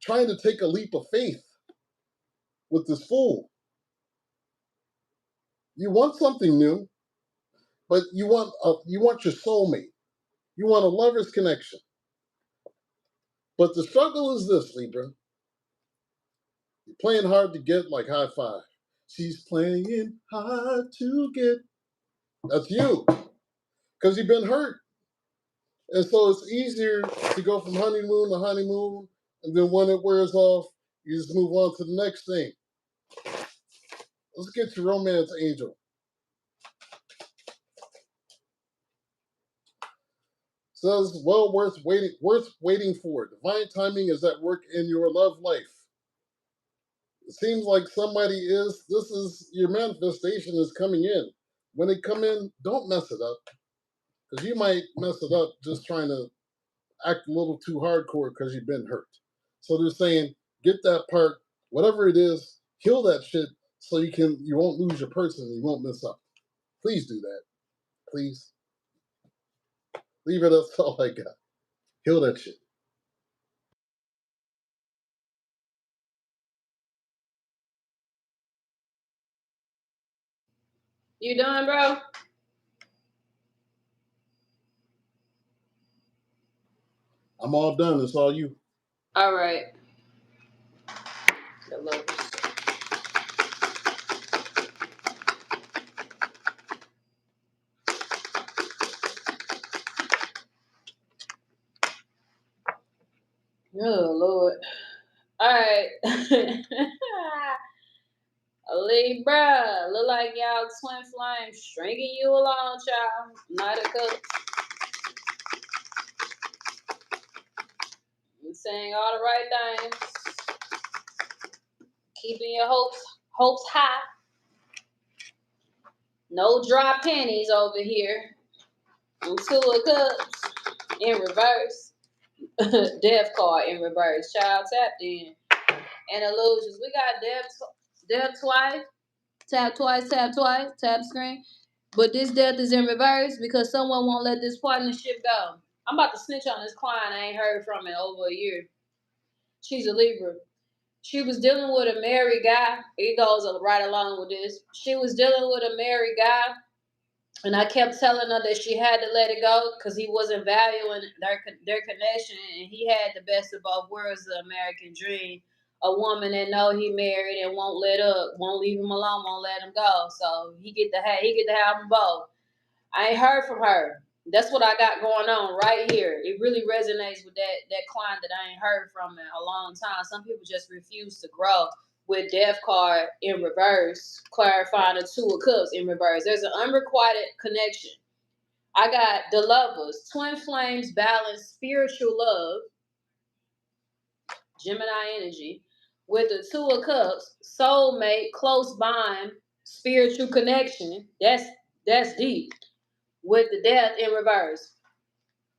trying to take a leap of faith with this Fool. You want something new, but you want your soulmate. You want a lover's connection. But the struggle is this, Libra. You're playing hard to get, like high five. She's playing hard to get. That's you. Because you've been hurt. And so it's easier to go from honeymoon to honeymoon, and then when it wears off, you just move on to the next thing. Let's get your romance angel. Says, well, worth waiting for. Divine timing is at work in your love life. It seems like this is your manifestation is coming in. When they come in, don't mess it up. Because you might mess it up just trying to act a little too hardcore because you've been hurt. So they're saying, get that part, whatever it is, heal that shit so you won't lose your person and you won't mess up. Please do that. Please. Leave it, that's all I got. Heal that shit. You done, bro? I'm all done. It's all you. All right. The lovers. Oh, Lord. All right. Libra. Look like y'all twin flame stringing you along, child. Knight of Cups. I'm saying all the right things. Keeping your hopes high. No dry pennies over here. And Two of Cups in reverse. Death card in reverse. Child tapped in. And illusions. We got death twice. Tap twice, tap screen. But this death is in reverse because someone won't let this partnership go. I'm about to snitch on this client I ain't heard from in over a year. She's a Libra. She was dealing with a married guy. It goes right along with this. She was dealing with a married guy, and I kept telling her that she had to let it go because he wasn't valuing their connection, and he had the best of both worlds, the American dream. A woman that know he married and won't let up, won't leave him alone, won't let him go. So he get to have them both. I ain't heard from her. That's what I got going on right here. It really resonates with that client that I ain't heard from in a long time. Some people just refuse to grow. with Death card in reverse, clarifying the Two of Cups in reverse. There's an unrequited connection. I got the Lovers, twin flames, balance, spiritual love, Gemini energy, with the Two of Cups, soulmate, close bond, spiritual connection. That's deep. With the Death in reverse.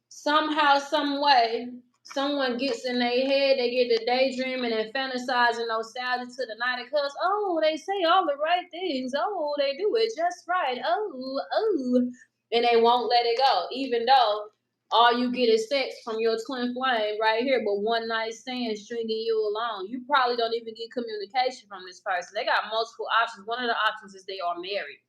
Somehow, some way, someone gets in their head, they get to daydreaming and fantasizing nostalgia to the Knight of Cups. Oh, they say all the right things. Oh, they do it just right. Oh. And they won't let it go, even though all you get is sex from your twin flame right here, but one night stand stringing you along. You probably don't even get communication from this person. They got multiple options. One of the options is they are married.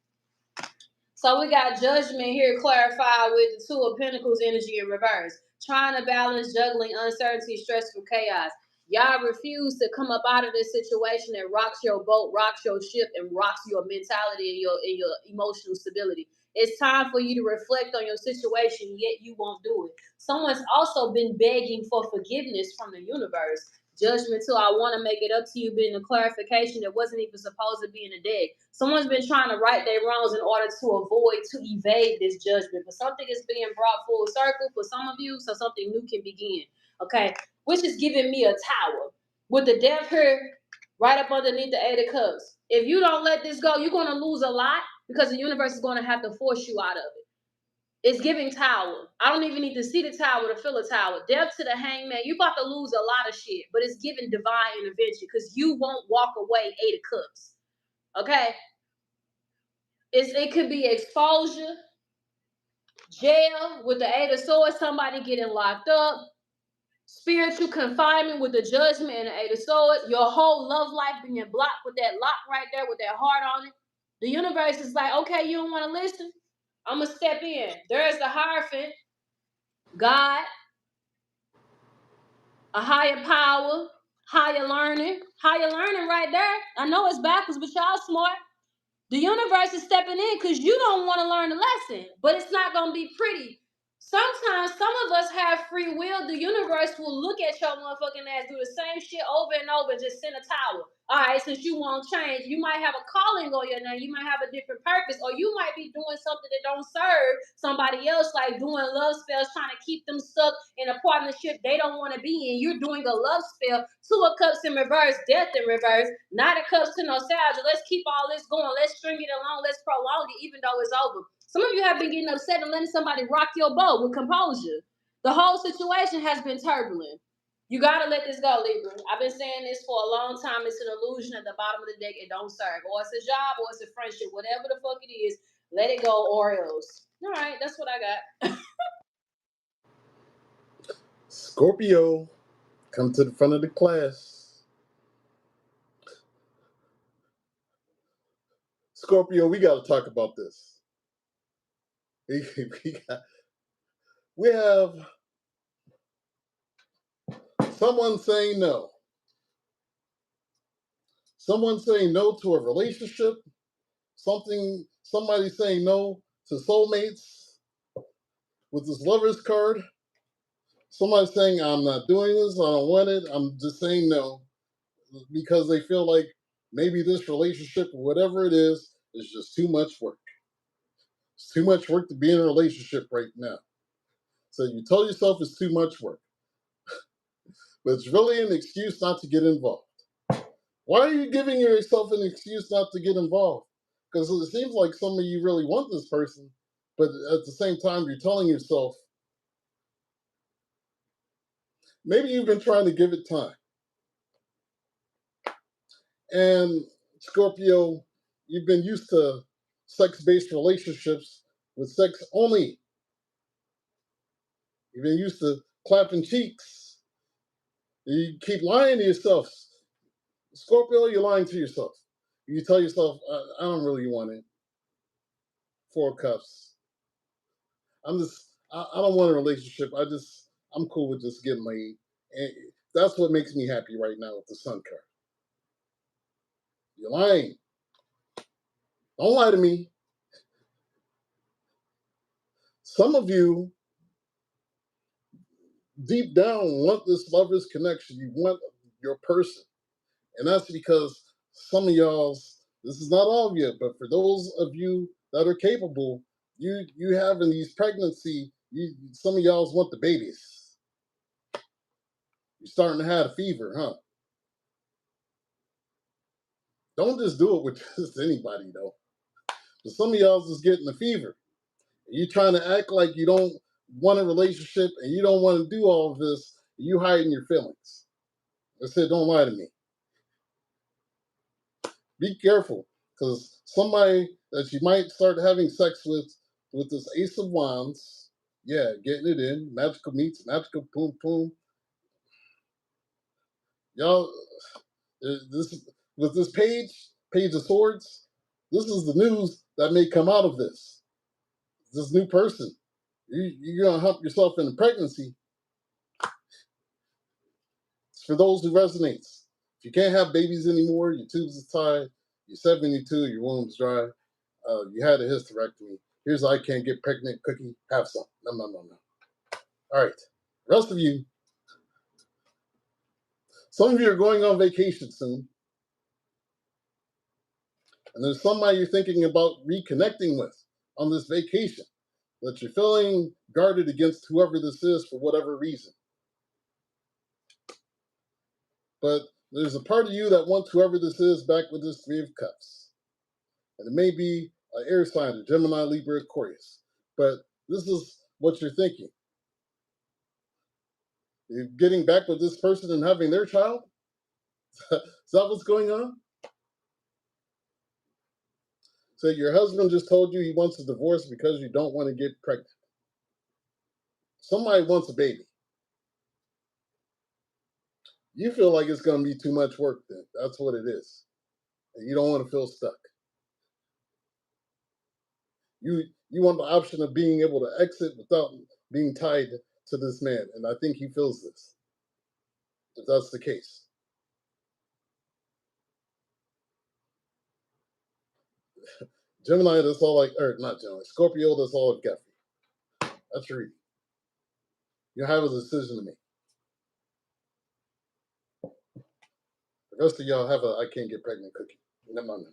So we got Judgment here clarified with the Two of Pentacles energy in reverse. Trying to balance, juggling uncertainty, stressful chaos. Y'all refuse to come up out of this situation that rocks your boat, rocks your ship, and rocks your mentality and your emotional stability. It's time for you to reflect on your situation, yet you won't do it. Someone's also been begging for forgiveness from the universe. Judgment too. I want to make it up to you, being a clarification that wasn't even supposed to be in the deck. Someone's been trying to right their wrongs in order to evade this judgment. But something is being brought full circle for some of you, so something new can begin. Okay, which is giving me a tower with the Death here right up underneath the Eight of Cups. If you don't let this go, you're going to lose a lot because the universe is going to have to force you out of it. It's giving tower. I don't even need to see the tower to feel a tower. Death to the Hangman. You're about to lose a lot of shit, but it's giving divine intervention because you won't walk away Eight of Cups. Okay? It could be exposure, jail with the Eight of Swords, somebody getting locked up, spiritual confinement with the Judgment and the Eight of Swords, your whole love life being blocked with that lock right there with that heart on it. The universe is like, okay, you don't want to listen? I'm going to step in. There's the Hierophant, God, a higher power, higher learning right there. I know it's backwards, but y'all smart. The universe is stepping in because you don't want to learn the lesson, but it's not going to be pretty. Sometimes some of us have free will. The universe will look at your motherfucking ass, do the same shit over and over, and just send a towel. All right, since you won't change, you might have a calling on your name. You might have a different purpose, or you might be doing something that don't serve somebody else, like doing love spells, trying to keep them stuck in a partnership they don't want to be in. You're doing a love spell. Two of Cups in reverse, Death in reverse, Nine of Cups to nostalgia. Let's keep all this going. Let's string it along. Let's prolong it, even though it's over. Some of you have been getting upset and letting somebody rock your boat with composure. The whole situation has been turbulent. You gotta let this go, Libra. I've been saying this for a long time. It's an illusion at the bottom of the deck. It don't serve. Or it's a job, or it's a friendship. Whatever the fuck it is, let it go or else. All right, that's what I got. Scorpio, come to the front of the class. Scorpio, we got to talk about this. We have someone saying no. Someone saying no to a relationship. Somebody saying no to soulmates with this Lover's card. Somebody saying, I'm not doing this, I don't want it, I'm just saying no. Because they feel like maybe this relationship, or whatever it is just too much work. It's too much work to be in a relationship right now. So you tell yourself it's too much work. But it's really an excuse not to get involved. Why are you giving yourself an excuse not to get involved? Because it seems like some of you really want this person, but at the same time, you're telling yourself, maybe you've been trying to give it time. And Scorpio, you've been used to sex-based relationships with sex only. You've been used to clapping cheeks. You keep lying to yourself. Scorpio, you're lying to yourself. You tell yourself, I don't really want it. Four of Cups. I don't want a relationship. I'm cool with just getting laid. And that's what makes me happy right now with the Sun card. You're lying. Don't lie to me. Some of you, deep down, want this Lover's connection. You want your person. And that's because some of y'all's, this is not all of you, but for those of you that are capable, you having these pregnancy, some of y'all's want the babies. You're starting to have a fever, huh? Don't just do it with just anybody, though. But some of y'all's just getting the fever. You trying to act like you don't want a relationship and you don't want to do all of this. You hiding your feelings. I said, don't lie to me. Be careful, because somebody that you might start having sex with this Ace of Wands, yeah, getting it in, magical meets, magical boom boom. Y'all, this with this page of swords, this is the news that may come out of this. This new person, you're gonna hump yourself into pregnancy. It's for those who resonates. If you can't have babies anymore, your tubes are tied, you're 72, your womb's dry, you had a hysterectomy. Here's I can't get pregnant cookie. Have some. No. All right. Rest of you, some of you are going on vacation soon. And there's somebody you're thinking about reconnecting with on this vacation, but you're feeling guarded against whoever this is for whatever reason. But there's a part of you that wants whoever this is back with this Three of Cups. And it may be an air sign, a Gemini, Libra, Aquarius. But this is what you're thinking. You're getting back with this person and having their child? Is that what's going on? So your husband just told you he wants a divorce because you don't want to get pregnant. Somebody wants a baby. You feel like it's going to be too much work then. That's what it is. And you don't want to feel stuck. You want the option of being able to exit without being tied to this man. And I think he feels this, if that's the case. Gemini, that's all or not Gemini, Scorpio, that's all I've got for you. That's your reading. You have a decision to make. The rest of y'all have a I can't get pregnant cookie. No.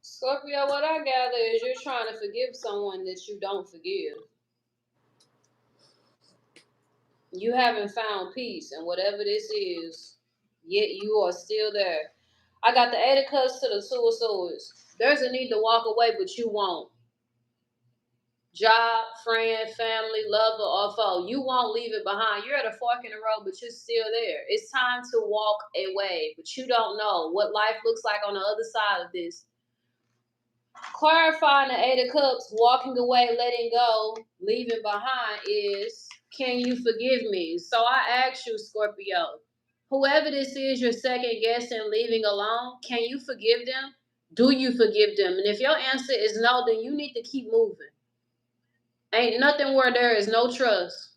Scorpio, what I gather is you're trying to forgive someone that you don't forgive. You haven't found peace, and whatever this is, yet you are still there. I got the Eight of Cups to the Two of Swords. There's a need to walk away, but you won't. Job, friend, family, lover, or foe. You won't leave it behind. You're at a fork in the road, but you're still there. It's time to walk away, but you don't know what life looks like on the other side of this. Clarifying the Eight of Cups, walking away, letting go, leaving behind is, can you forgive me? So I ask you, Scorpio, whoever this is you're second guessing, leaving alone, can you forgive them? Do you forgive them? And if your answer is no, then you need to keep moving. Ain't nothing where there is no trust.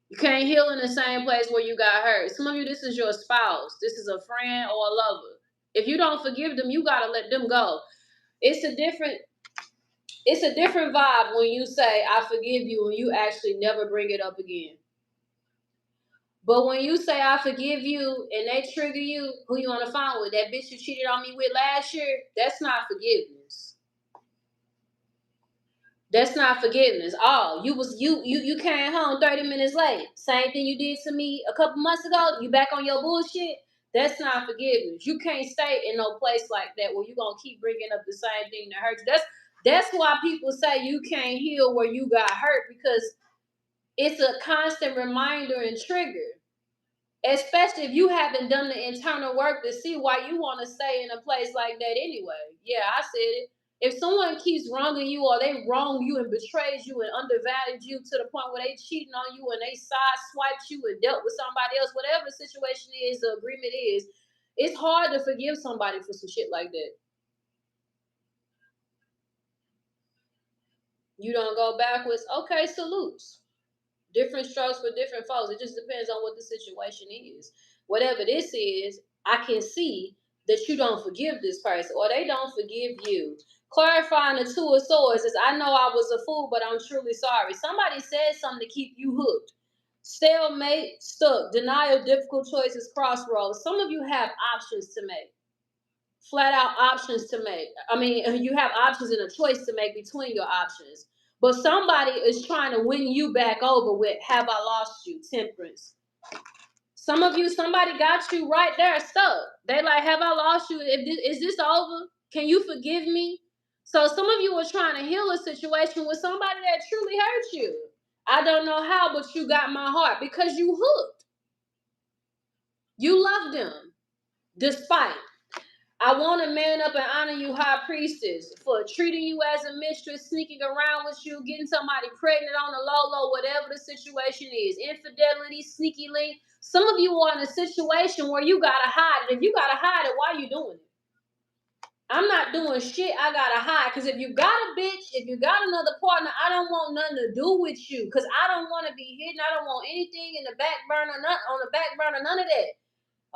You can't heal in the same place where you got hurt. Some of you, this is your spouse. This is a friend or a lover. If you don't forgive them, you got to let them go. It's a different vibe when you say, I forgive you, and you actually never bring it up again. But when you say, I forgive you, and they trigger you, who you on the phone with? That bitch you cheated on me with last year? That's not forgiveness. That's not forgiveness. Oh, you came home 30 minutes late. Same thing you did to me a couple months ago. You back on your bullshit. That's not forgiveness. You can't stay in no place like that where you're gonna keep bringing up the same thing that hurt you. That's why people say you can't heal where you got hurt, because it's a constant reminder and trigger. Especially if you haven't done the internal work to see why you want to stay in a place like that anyway. Yeah, I said it. If someone keeps wronging you, or they wrong you and betrays you and undervalued you to the point where they cheating on you and they sideswiped you and dealt with somebody else, whatever the situation is, the agreement is, it's hard to forgive somebody for some shit like that. You don't go backwards. Okay, salutes. Different strokes for different folks. It just depends on what the situation is. Whatever this is, I can see that you don't forgive this person, or they don't forgive you. Clarifying the Two of Swords is, I know I was a fool, but I'm truly sorry. Somebody said something to keep you hooked. Stalemate, stuck, denial, difficult choices, crossroads. Some of you have options to make. Flat out options to make. I mean, you have options and a choice to make between your options. But somebody is trying to win you back over with, have I lost you? Temperance. Some of you, somebody got you right there stuck. They like, have I lost you? Is this over? Can you forgive me? So some of you are trying to heal a situation with somebody that truly hurt you. I don't know how, but you got my heart because you hooked. You love them despite. I want to man up and honor you, high priestess, for treating you as a mistress, sneaking around with you, getting somebody pregnant on the low, whatever the situation is. Infidelity, sneaky link. Some of you are in a situation where you got to hide it. If you got to hide it, why are you doing it? I'm not doing shit. I got to hide. Because if you got a bitch, if you got another partner, I don't want nothing to do with you. Because I don't want to be hidden. I don't want anything in the back burner, on the back burner, none of that.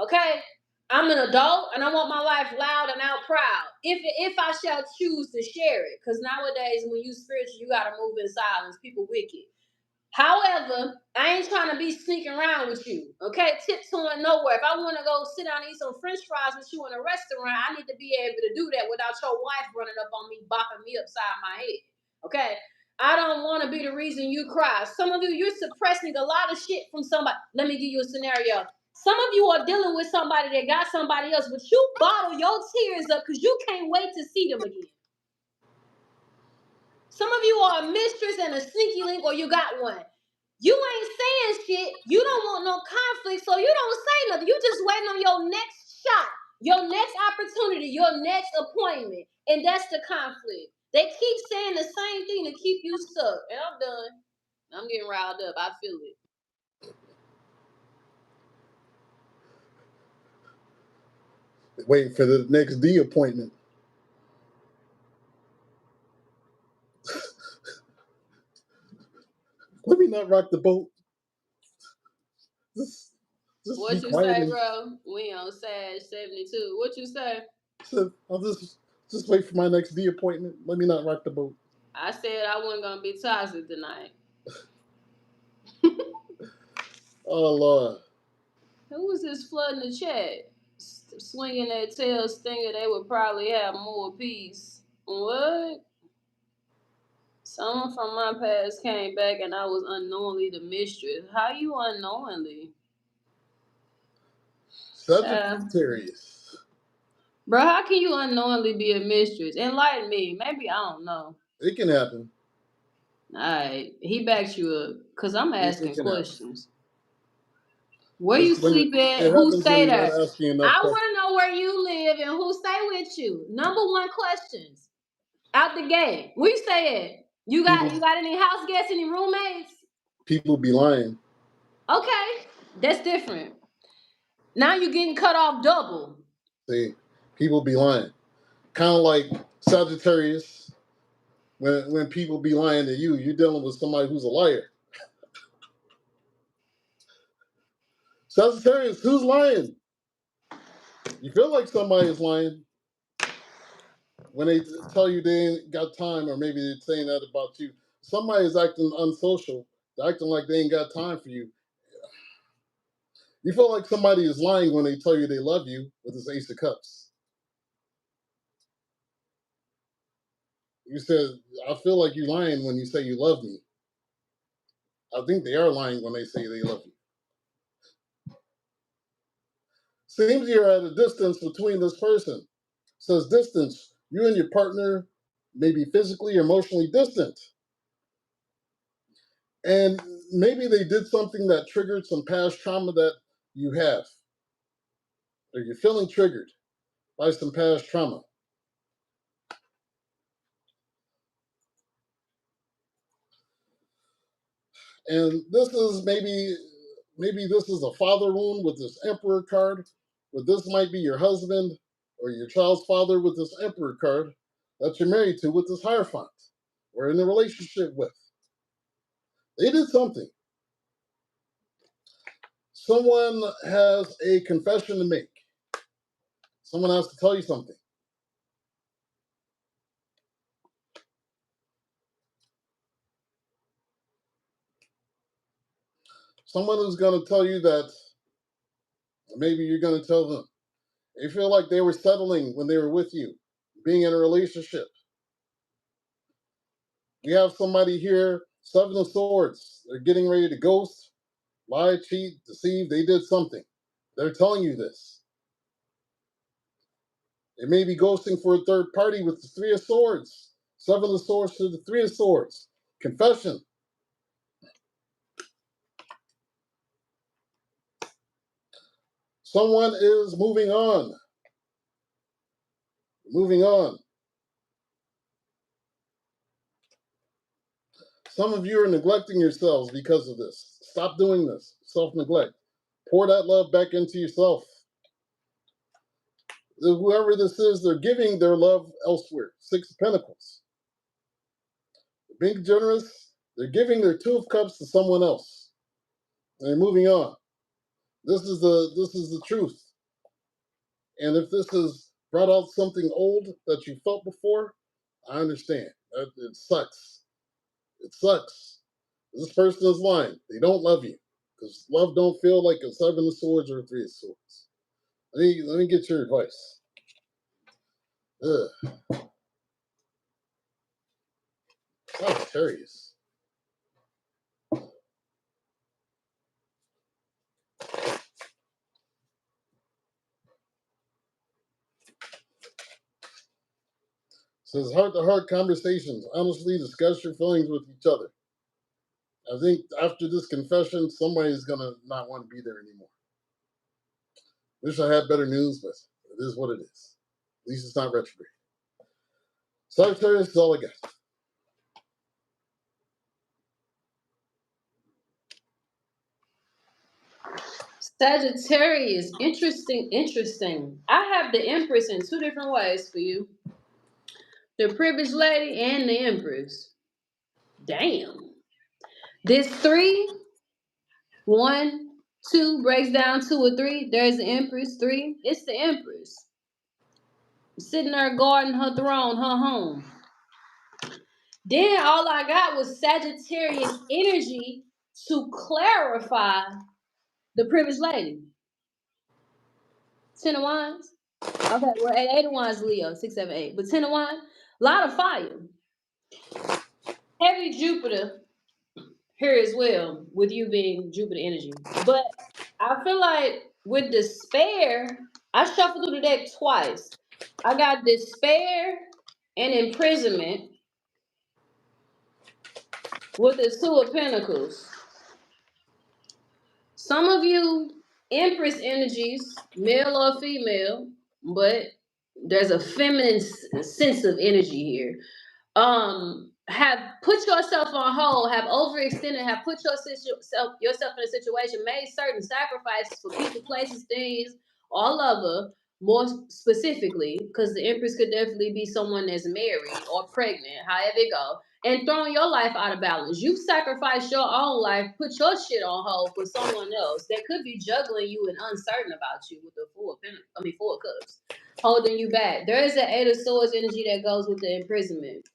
Okay? I'm an adult and I want my life loud and out proud. If I shall choose to share it. Because nowadays when you spiritual, you gotta move in silence. People wicked. However, I ain't trying to be sneaking around with you. Okay? Tiptoeing nowhere. If I want to go sit down and eat some French fries with you in a restaurant, I need to be able to do that without your wife running up on me, bopping me upside my head. Okay? I don't want to be the reason you cry. Some of you, you're suppressing a lot of shit from somebody. Let me give you a scenario. Some of you are dealing with somebody that got somebody else, but you bottle your tears up because you can't wait to see them again. Some of you are a mistress and a sneaky link, or you got one. You ain't saying shit. You don't want no conflict, so you don't say nothing. You just waiting on your next shot, your next opportunity, your next appointment, and that's the conflict. They keep saying the same thing to keep you stuck. And I'm done. I'm getting riled up. I feel it. Waiting for the next D appointment. Let me not rock the boat. Just what you say, bro? We on Sag 72. What you say? I'll just wait for my next D appointment. Let me not rock the boat. I said I wasn't gonna be toxic tonight. Oh Lord. Who was this flooding the chat? Swinging that tail stinger, they would probably have more peace. What? Someone from my past came back and I was unknowingly the mistress. How you unknowingly? Sagittarius. Bro, how can you unknowingly be a mistress? Enlighten me. Maybe I don't know. It can happen. Alright. He backs you up. Cause I'm asking questions. Happen. Where It's you sleep at? Who stay there? I want to know where you live and who stay with you. Number one questions. Out the gate. Where you stay at? You got any house guests, any roommates? People be lying. Okay. That's different. Now you're getting cut off double. See, people be lying. Kind of like Sagittarius. When people be lying to you, you're dealing with somebody who's a liar. Sagittarius, who's lying? You feel like somebody is lying when they tell you they ain't got time, or maybe they're saying that about you. Somebody is acting unsocial. They're acting like they ain't got time for you. You feel like somebody is lying when they tell you they love you with this Ace of Cups. You said, I feel like you're lying when you say you love me. I think they are lying when they say they love you. Seems you're at a distance between this person. Says distance. You and your partner may be physically or emotionally distant. And maybe they did something that triggered some past trauma that you have. Or you're feeling triggered by some past trauma. And this is maybe this is a father wound with this Emperor card. But this might be your husband or your child's father with this Emperor card that you're married to with this Hierophant or in a relationship with. They did something. Someone has a confession to make. Someone has to tell you something. Someone who's going to tell you that, maybe you're going to tell them. They feel like they were settling when they were with you, being in a relationship. We have somebody here, Seven of Swords. They're getting ready to ghost, lie, cheat, deceive. They did something. They're telling you this. They may be ghosting for a third party with the Three of Swords. Seven of Swords to the Three of Swords. Confession. Someone is moving on. Moving on. Some of you are neglecting yourselves because of this. Stop doing this. Self-neglect. Pour that love back into yourself. Whoever this is, they're giving their love elsewhere. Six of Pentacles. Being generous, they're giving their Two of Cups to someone else. And they're moving on. This is the truth. And if this has brought out something old that you felt before, I understand. It sucks. It sucks. This person is lying. They don't love you. Because love don't feel like a Seven of Swords or a Three of Swords. Let me get your advice. Sagittarius. Says heart-to-heart conversations. Honestly discuss your feelings with each other. I think after this confession, somebody's going to not want to be there anymore. Wish I had better news, but it is what it is. At least it's not retrograde. Sagittarius is all I got. Sagittarius, interesting. I have the Empress in two different ways for you. The privileged lady and the Empress. Damn. This 3, 1, 2 breaks down to a 3. There's the Empress. 3. It's the Empress. Sitting there guarding her throne, her home. Then all I got was Sagittarius energy to clarify the privileged lady. 10 of Wands. Okay, well, 8 of Wands, Leo, 6, 7, 8. But 10 of Wands, a lot of fire. Heavy Jupiter here as well, with you being Jupiter energy. But I feel like with despair, I shuffled through the deck twice. I got despair and imprisonment with the Two of Pentacles. Some of you, Empress energies, male or female, but there's a feminine sense of energy here. Have put yourself on hold, have overextended, have put yourself in a situation, made certain sacrifices for people, places, things, or lover, more specifically, because the Empress could definitely be someone that's married or pregnant, however it go, and throwing your life out of balance. You've sacrificed your own life, put your shit on hold for someone else that could be juggling you and uncertain about you with the Four of Cups, holding you back. There is an 8 of Swords energy that goes with the imprisonment.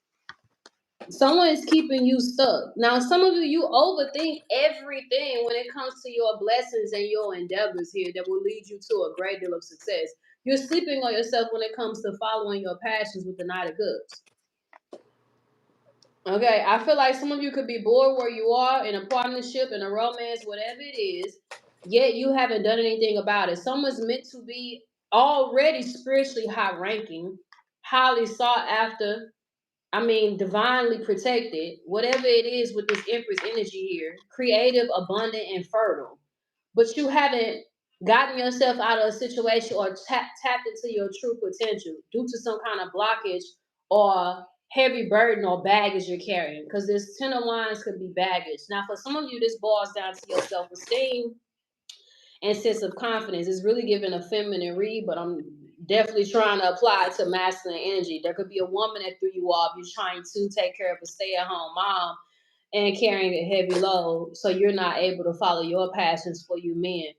Someone is keeping you stuck. Now, some of you overthink everything when it comes to your blessings and your endeavors here that will lead you to a great deal of success. You're sleeping on yourself when it comes to following your passions with the Knight of Cups. Okay, I feel like some of you could be bored where you are in a partnership, in a romance, whatever it is, yet you haven't done anything about it. Someone's meant to be already spiritually high ranking, highly sought after, divinely protected, whatever it is with this Empress energy here, creative, abundant, and fertile. But you haven't gotten yourself out of a situation or tapped into your true potential due to some kind of blockage or heavy burden or baggage you're carrying. Because this 10 of Wands could be baggage. Now, for some of you, this boils down to your self-esteem and sense of confidence. It's really giving a feminine read, but I'm definitely trying to apply it to masculine energy. There could be a woman that threw you off. You're trying to take care of a stay-at-home mom and carrying a heavy load, so you're not able to follow your passions for you men.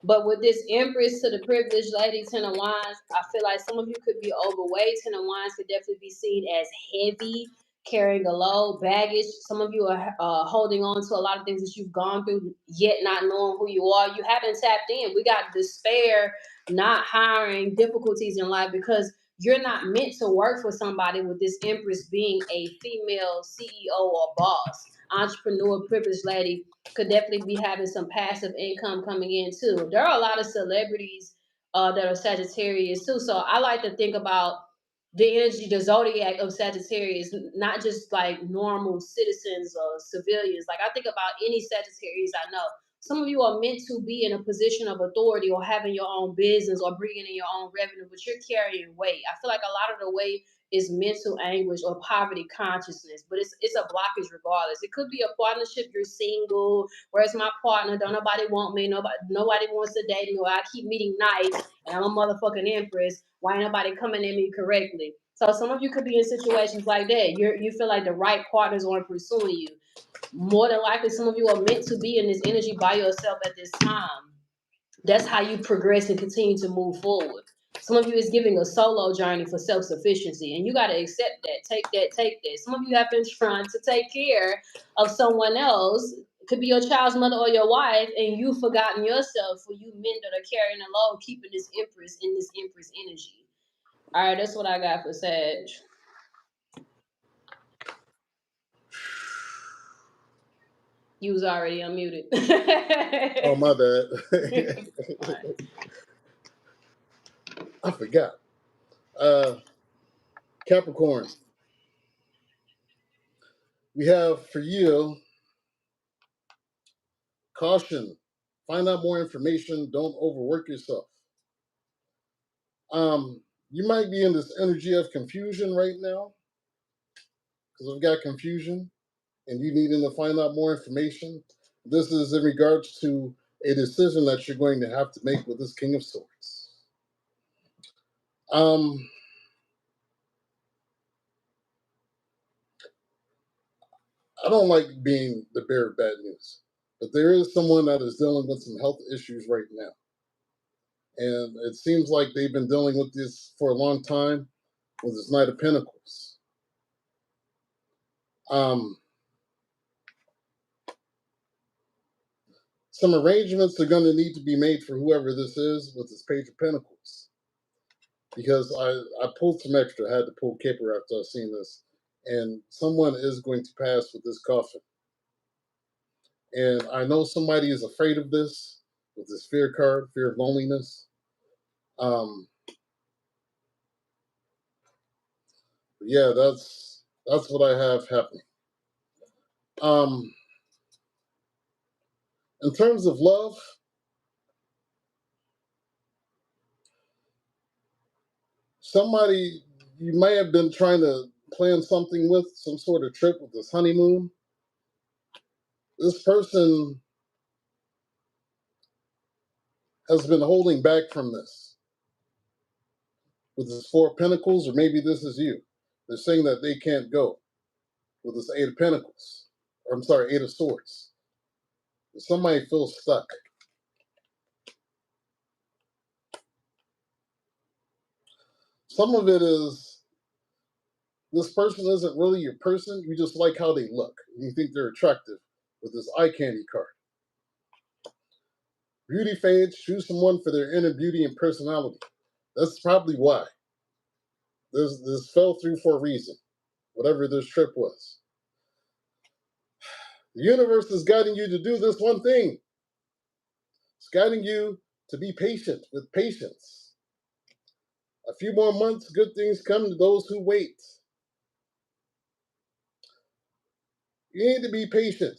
But with this Empress to the privileged lady, 10 of Wands, I feel like some of you could be overweight. 10 of Wands could definitely be seen as heavy, carrying a load, baggage. Some of you are holding on to a lot of things that you've gone through, yet not knowing who you are. You haven't tapped in. We got despair, not hiring, difficulties in life because you're not meant to work for somebody with this Empress being a female CEO or boss, entrepreneur, privileged lady. Could definitely be having some passive income coming in too. There are a lot of celebrities that are Sagittarius too. So I like to think about the energy, the zodiac of Sagittarius, not just like normal citizens or civilians. Like I think about any Sagittarius I know. Some of you are meant to be in a position of authority or having your own business or bringing in your own revenue, but you're carrying weight. I feel like a lot of the weight is mental anguish or poverty consciousness, but it's a blockage regardless. It could be a partnership, you're single, where's my partner? Don't nobody want me, nobody wants to date me, or I keep meeting knights and I'm a motherfucking empress. Why ain't nobody coming at me correctly? So some of you could be in situations like that. You feel like the right partners aren't pursuing you. More than likely, some of you are meant to be in this energy by yourself at this time. That's how you progress and continue to move forward. Some of you is giving a solo journey for self-sufficiency, and you got to accept that. Take that, take that. Some of you have been trying to take care of someone else. It could be your child's mother or your wife, and you've forgotten yourself for you men that are carrying the load, keeping this Empress in this Empress energy. All right, that's what I got for Sag. You was already unmuted. Oh, my bad. I forgot. Capricorn. We have for you caution. Find out more information. Don't overwork yourself. You might be in this energy of confusion right now because I've got confusion and you needing to find out more information. This is in regards to a decision that you're going to have to make with this King of Swords. I don't like being the bearer of bad news, but there is someone that is dealing with some health issues right now. And it seems like they've been dealing with this for a long time with this Knight of Pentacles. Some arrangements are going to need to be made for whoever this is with this Page of Pentacles. Because I pulled some extra. I had to pull Caper after I seen this. And someone is going to pass with this coffin. And I know somebody is afraid of this with this fear card, fear of loneliness. Yeah, that's what I have happening. In terms of love, somebody you may have been trying to plan something with, some sort of trip with this honeymoon. This person has been holding back from this with this Four of Pentacles, or maybe this is you. They're saying that they can't go with this Eight of Pentacles. Or I'm sorry, Eight of Swords. Somebody feels stuck. Some of it is this person isn't really your person. You just like how they look. You think they're attractive with this eye candy card. Beauty fades. Choose someone for their inner beauty and personality. That's probably why. This fell through for a reason, whatever this trip was. The universe is guiding you to do this one thing. It's guiding you to be patient with patience. A few more months, good things come to those who wait. You need to be patient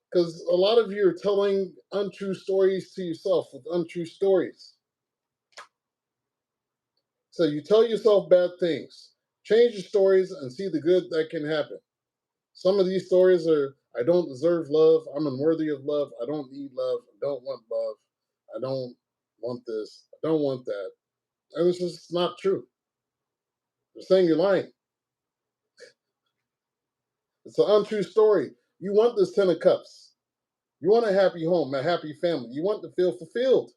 because a lot of you are telling untrue stories to yourself with untrue stories. So you tell yourself bad things. Change your stories and see the good that can happen. Some of these stories are, I don't deserve love. I'm unworthy of love. I don't need love. I don't want love. I don't want this. I don't want that. And it's just not true. They're saying you're lying. It's an untrue story. You want this 10 of Cups. You want a happy home, a happy family. You want to feel fulfilled.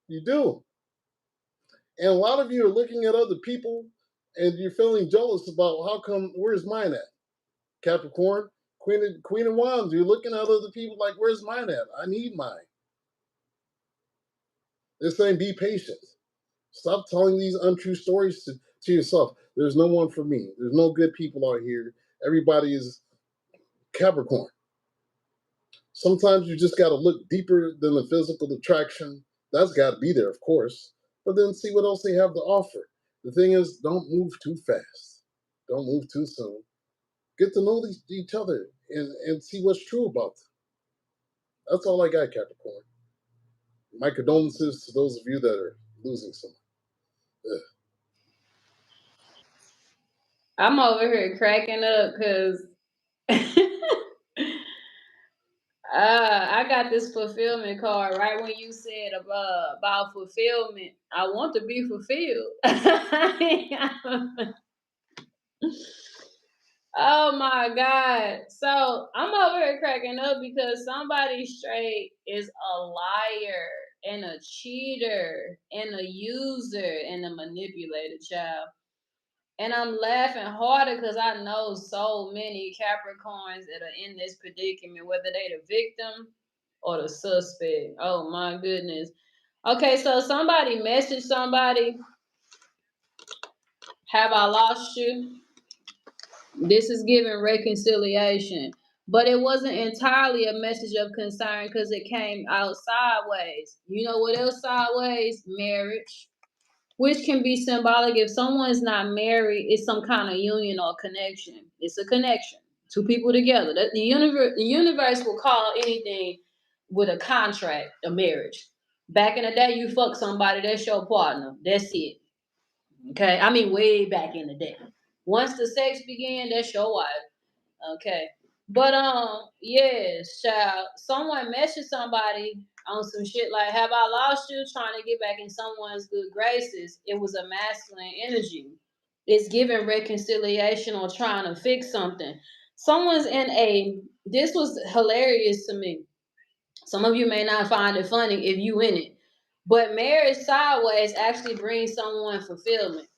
You do. And a lot of you are looking at other people and you're feeling jealous about how come, where's mine at? Capricorn, Queen of Wands, you're looking at other people like, where's mine at? I need mine. They're saying be patient. Stop telling these untrue stories to yourself. There's no one for me. There's no good people out here. Everybody is Capricorn. Sometimes you just got to look deeper than the physical attraction. That's got to be there, of course. But then see what else they have to offer. The thing is, don't move too fast. Don't move too soon. Get to know each other and see what's true about them. That's all I got, Capricorn. My condolences to those of you that are losing someone. Ugh. I'm over here cracking up because I got this fulfillment card right when you said about fulfillment. I want to be fulfilled. Oh my God. So I'm over here cracking up because somebody straight is a liar and a cheater and a user and a manipulator, child. And I'm laughing harder because I know so many Capricorns that are in this predicament, whether they the victim or the suspect. Oh my goodness. Okay, so somebody messaged somebody, have I lost you? This is giving reconciliation. But it wasn't entirely a message of concern because it came out sideways. You know what else sideways? Marriage. Which can be symbolic if someone's not married, it's some kind of union or connection. It's a connection. Two people together. The universe will call anything with a contract a marriage. Back in the day, you fuck somebody, that's your partner. That's it. Okay? I mean, way back in the day. Once the sex began, that's your wife. Okay. But yes, child. Someone messaged somebody on some shit like, "Have I lost you?" Trying to get back in someone's good graces. It was a masculine energy. It's giving reconciliation or trying to fix something. Someone's in a. This was hilarious to me. Some of you may not find it funny if you in it, but marriage sideways actually brings someone fulfillment.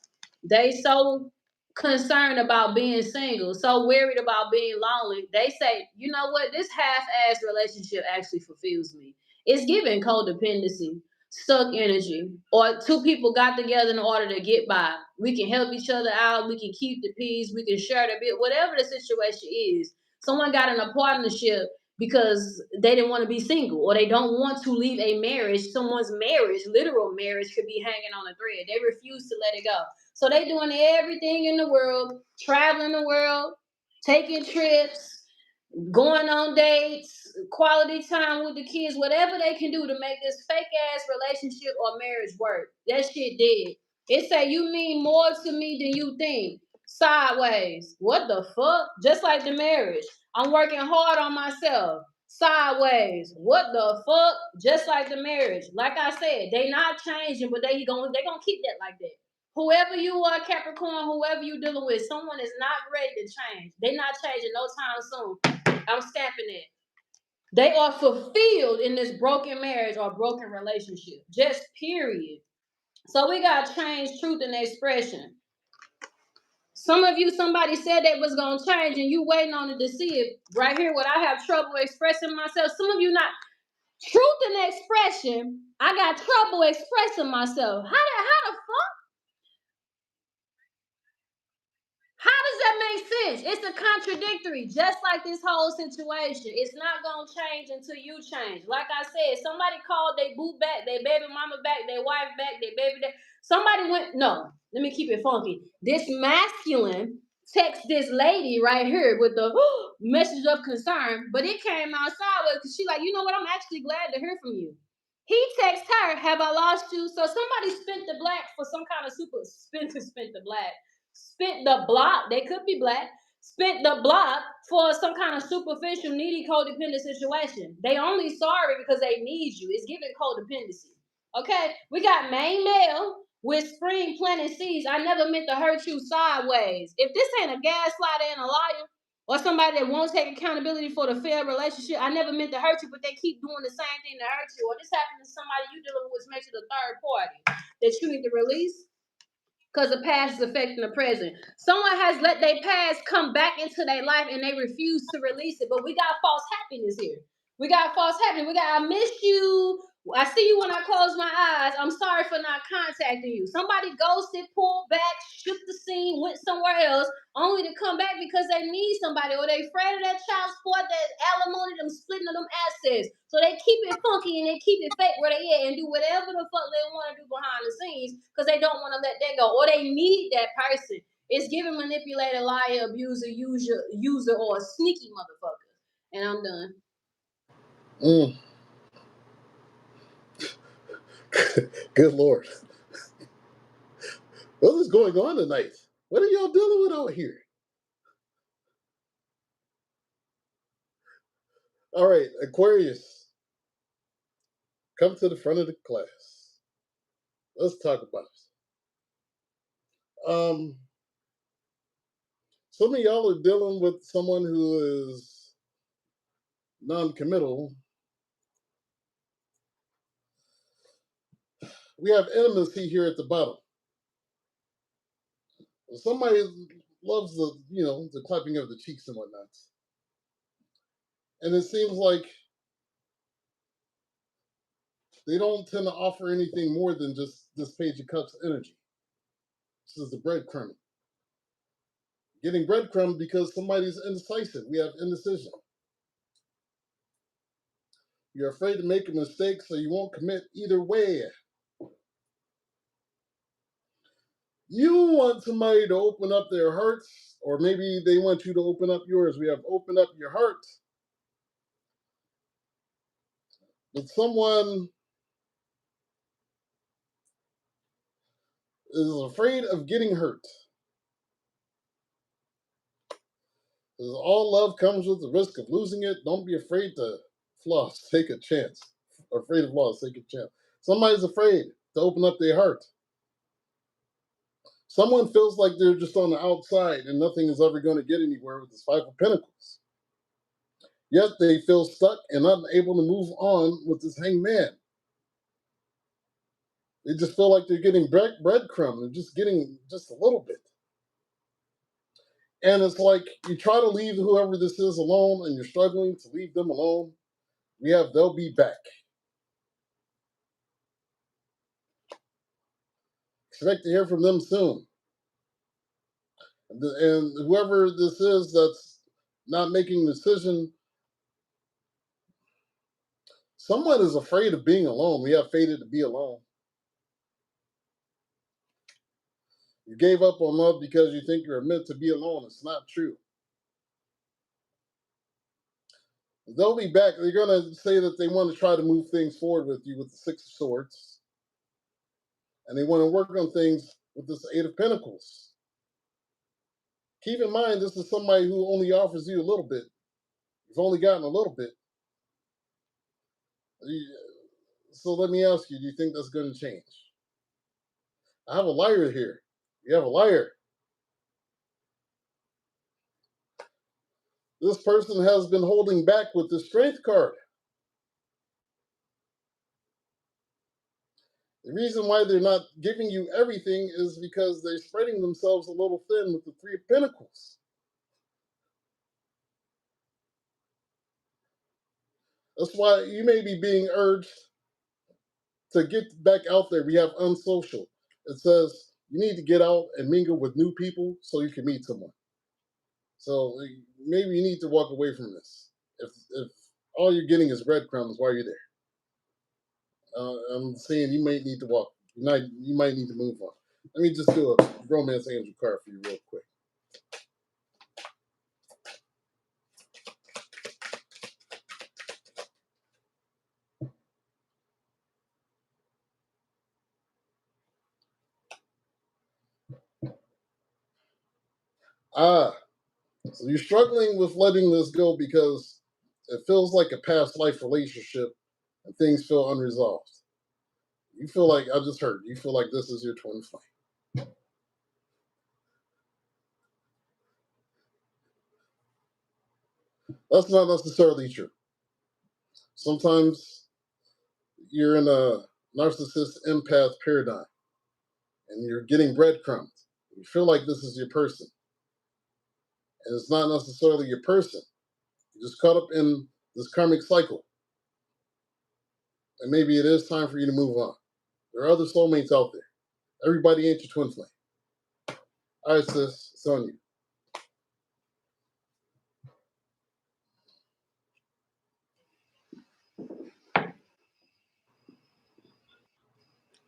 They so concerned about being single, so worried about being lonely. They say, you know what? This half-ass relationship actually fulfills me. It's giving codependency, stuck energy, or two people got together in order to get by. We can help each other out. We can keep the peace. We can share the bit. Whatever the situation is, someone got in a partnership because they didn't want to be single or they don't want to leave a marriage. Someone's marriage, literal marriage, could be hanging on a thread. They refuse to let it go. So they doing everything in the world, traveling the world, taking trips, going on dates, quality time with the kids, whatever they can do to make this fake ass relationship or marriage work. That shit dead. It say you mean more to me than you think. Sideways. What the fuck? Just like the marriage. I'm working hard on myself. Sideways. What the fuck? Just like the marriage. Like I said, they not changing, but they gonna keep that like that. Whoever you are, Capricorn, whoever you dealing with, someone is not ready to change. They not changing no time soon. I'm stamping it. They are fulfilled in this broken marriage or broken relationship. Just period. So we got change, truth, and expression. Some of you, somebody said that was gonna change, and you waiting on it to see it. Right here, what I have trouble expressing myself. Some of you not truth and expression. I got trouble expressing myself. How the fuck? How does that make sense? It's a contradictory, just like this whole situation. It's not gonna change until you change. Like I said, somebody called they boo back, their baby mama back, their wife back, their baby back. Somebody went, no, let me keep it funky. This masculine text this lady right here with the message of concern, but it came outside because she like, you know what? I'm actually glad to hear from you. He texts her, have I lost you? So somebody spent the black for some kind of spent the black. Spent the block, they could be black, spent the block for some kind of superficial, needy, codependent situation. They only sorry because they need you. It's giving codependency. Okay? We got main male with spring planting seeds. I never meant to hurt you sideways. If this ain't a gaslighter and a liar, or somebody that won't take accountability for the failed relationship, I never meant to hurt you, but they keep doing the same thing to hurt you. Or this happened to somebody you dealing with, which makes it a third party that you need to release. because the past is affecting the present. Someone has let their past come back into their life and they refuse to release it. But we got false happiness here. We got false happiness. We got, I miss you. I see you when I close my eyes. I'm sorry for not contacting you. Somebody ghosted, pulled back, shook the scene, went somewhere else, only to come back because they need somebody, or they afraid of that child support, that alimony, them splitting of them assets. So they keep it funky and they keep it fake where they at and do whatever the fuck they want to do behind the scenes because they don't want to let that go, or they need that person. It's giving manipulator, liar, abuser, user, or a sneaky motherfucker. And I'm done. Good Lord. What is going on tonight? What are y'all dealing with out here? All right, Aquarius, come to the front of the class. Let's talk about it. Some of y'all are dealing with someone who is non-committal. We have intimacy here at the bottom. Somebody loves the clapping of the cheeks and whatnot. And it seems like they don't tend to offer anything more than just this Page of Cups energy. This is the breadcrumb. Getting breadcrumb because somebody's indecisive. We have indecision. You're afraid to make a mistake, so you won't commit either way. You want somebody to open up their hearts, or maybe they want you to open up yours. We have opened up your heart. But someone is afraid of getting hurt. Because all love comes with the risk of losing it. Don't be afraid to floss. Take a chance. Afraid of loss, take a chance. Somebody's afraid to open up their heart. Someone feels like they're just on the outside and nothing is ever going to get anywhere with this Five of Pentacles. Yet they feel stuck and unable to move on with this Hanged Man. They just feel like they're getting breadcrumb. They're just getting just a little bit. And it's like you try to leave whoever this is alone and you're struggling to leave them alone. We have they'll be back. Expect to hear from them soon. And whoever this is that's not making a decision, someone is afraid of being alone. We have fated to be alone. You gave up on love because you think you're meant to be alone. It's not true. They'll be back. They're going to say that they want to try to move things forward with you with the Six of Swords. And they want to work on things with this Eight of Pentacles. Keep in mind, this is somebody who only offers you a little bit. You've only gotten a little bit. So let me ask you, do you think that's going to change? I have a liar here. You have a liar. This person has been holding back with the Strength card. The reason why they're not giving you everything is because they're spreading themselves a little thin with the Three of Pentacles. That's why you may be being urged to get back out there. We have unsocial. It says you need to get out and mingle with new people so you can meet someone. So maybe you need to walk away from this. If all you're getting is breadcrumbs, why are you there? I'm saying you might need to walk. You might need to move on. Let me just do a romance angel card for you real quick. So you're struggling with letting this go because it feels like a past life relationship and things feel unresolved. You feel like, I just heard, you feel like this is your twin flame. That's not necessarily true. Sometimes you're in a narcissist empath paradigm and you're getting breadcrumbs. You feel like this is your person, and it's not necessarily your person. You're just caught up in this karmic cycle, and maybe it is time for you to move on. There are other soulmates out there. Everybody ain't your twin flame. All right, sis, it's on you.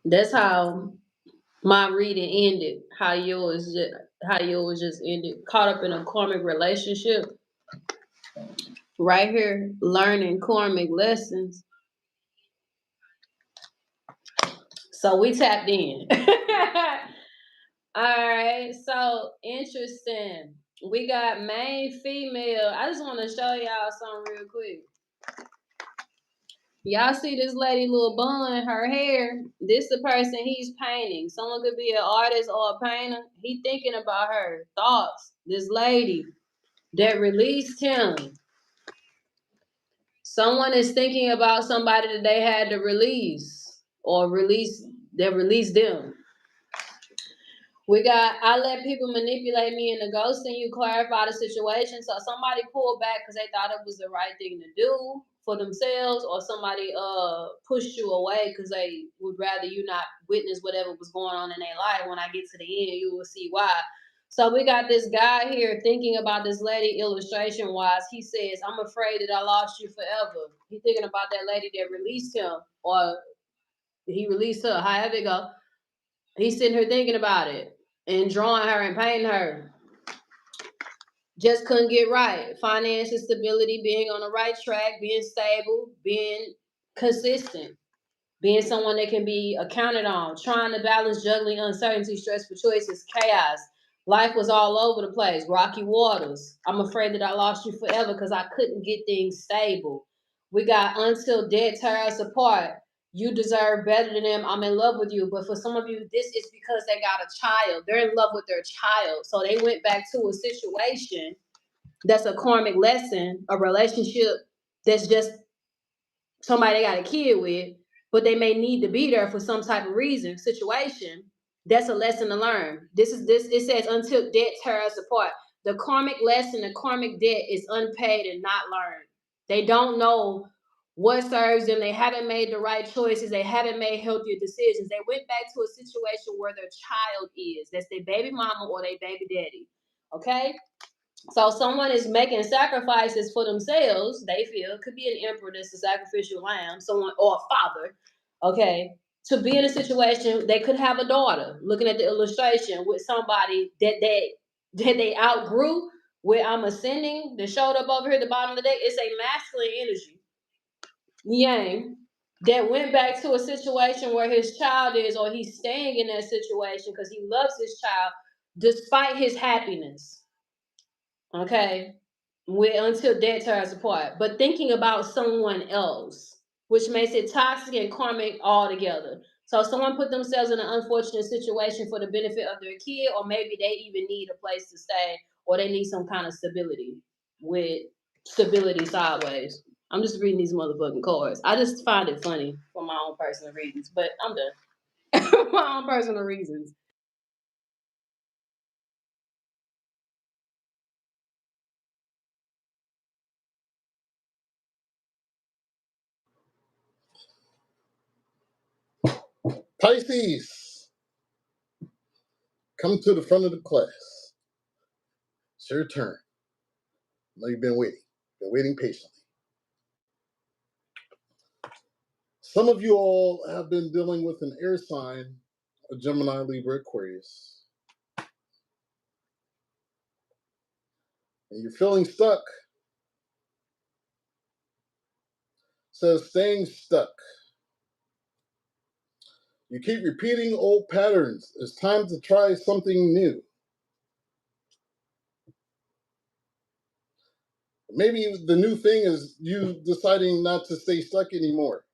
That's how my reading ended. How yours just ended. Caught up in a karmic relationship. Right here, learning karmic lessons. So we tapped in. All right, so interesting. We got main female. I just want to show y'all something real quick. Y'all see this lady little bun in her hair? This the person he's painting. Someone could be an artist or a painter. He thinking about her thoughts. This lady that released him. Someone is thinking about somebody that they had to release or that released them. We got, I let people manipulate me into ghosting you, clarify the situation. So somebody pulled back because they thought it was the right thing to do for themselves, or somebody pushed you away because they would rather you not witness whatever was going on in their life. When I get to the end, you will see why. So we got this guy here thinking about this lady illustration wise. He says, I'm afraid that I lost you forever. He's thinking about that lady that released him, or he released her, however it go. He's sitting here thinking about it and drawing her and painting her. Just couldn't get right. Financial stability, being on the right track, being stable, being consistent, being someone that can be accounted on, trying to balance juggling uncertainty, stressful choices, chaos. Life was all over the place, rocky waters. I'm afraid that I lost you forever because I couldn't get things stable. We got until death tear us apart. You deserve better than them. I'm in love with you. But for some of you, this is because they got a child. They're in love with their child. So they went back to a situation that's a karmic lesson, a relationship that's just somebody they got a kid with, but they may need to be there for some type of reason, situation. That's a lesson to learn. It says until debt tear us apart. The karmic lesson, the karmic debt is unpaid and not learned. They don't know what serves them. They haven't made the right choices. They haven't made healthier decisions. They went back to a situation where their child is. That's their baby mama or their baby daddy. Okay? So someone is making sacrifices for themselves, they feel. Could be an emperor that's a sacrificial lamb, someone, or a father, okay, to be in a situation. They could have a daughter, looking at the illustration, with somebody that they outgrew, where I'm ascending, that showed up over here at the bottom of the deck. It's a masculine energy, yang, that went back to a situation where his child is, or he's staying in that situation because he loves his child despite his happiness. Okay, until death tears us apart. But thinking about someone else, which makes it toxic and karmic altogether. So someone put themselves in an unfortunate situation for the benefit of their kid, or maybe they even need a place to stay, or they need some kind of stability with stability sideways. I'm just reading these motherfucking cards. I just find it funny for my own personal reasons, but I'm done. My own personal reasons. Pisces, come to the front of the class. It's your turn. I know you've been waiting patiently. Some of you all have been dealing with an air sign, a Gemini, Libra, Aquarius. And you're feeling stuck. It says staying stuck. You keep repeating old patterns. It's time to try something new. Maybe the new thing is you deciding not to stay stuck anymore.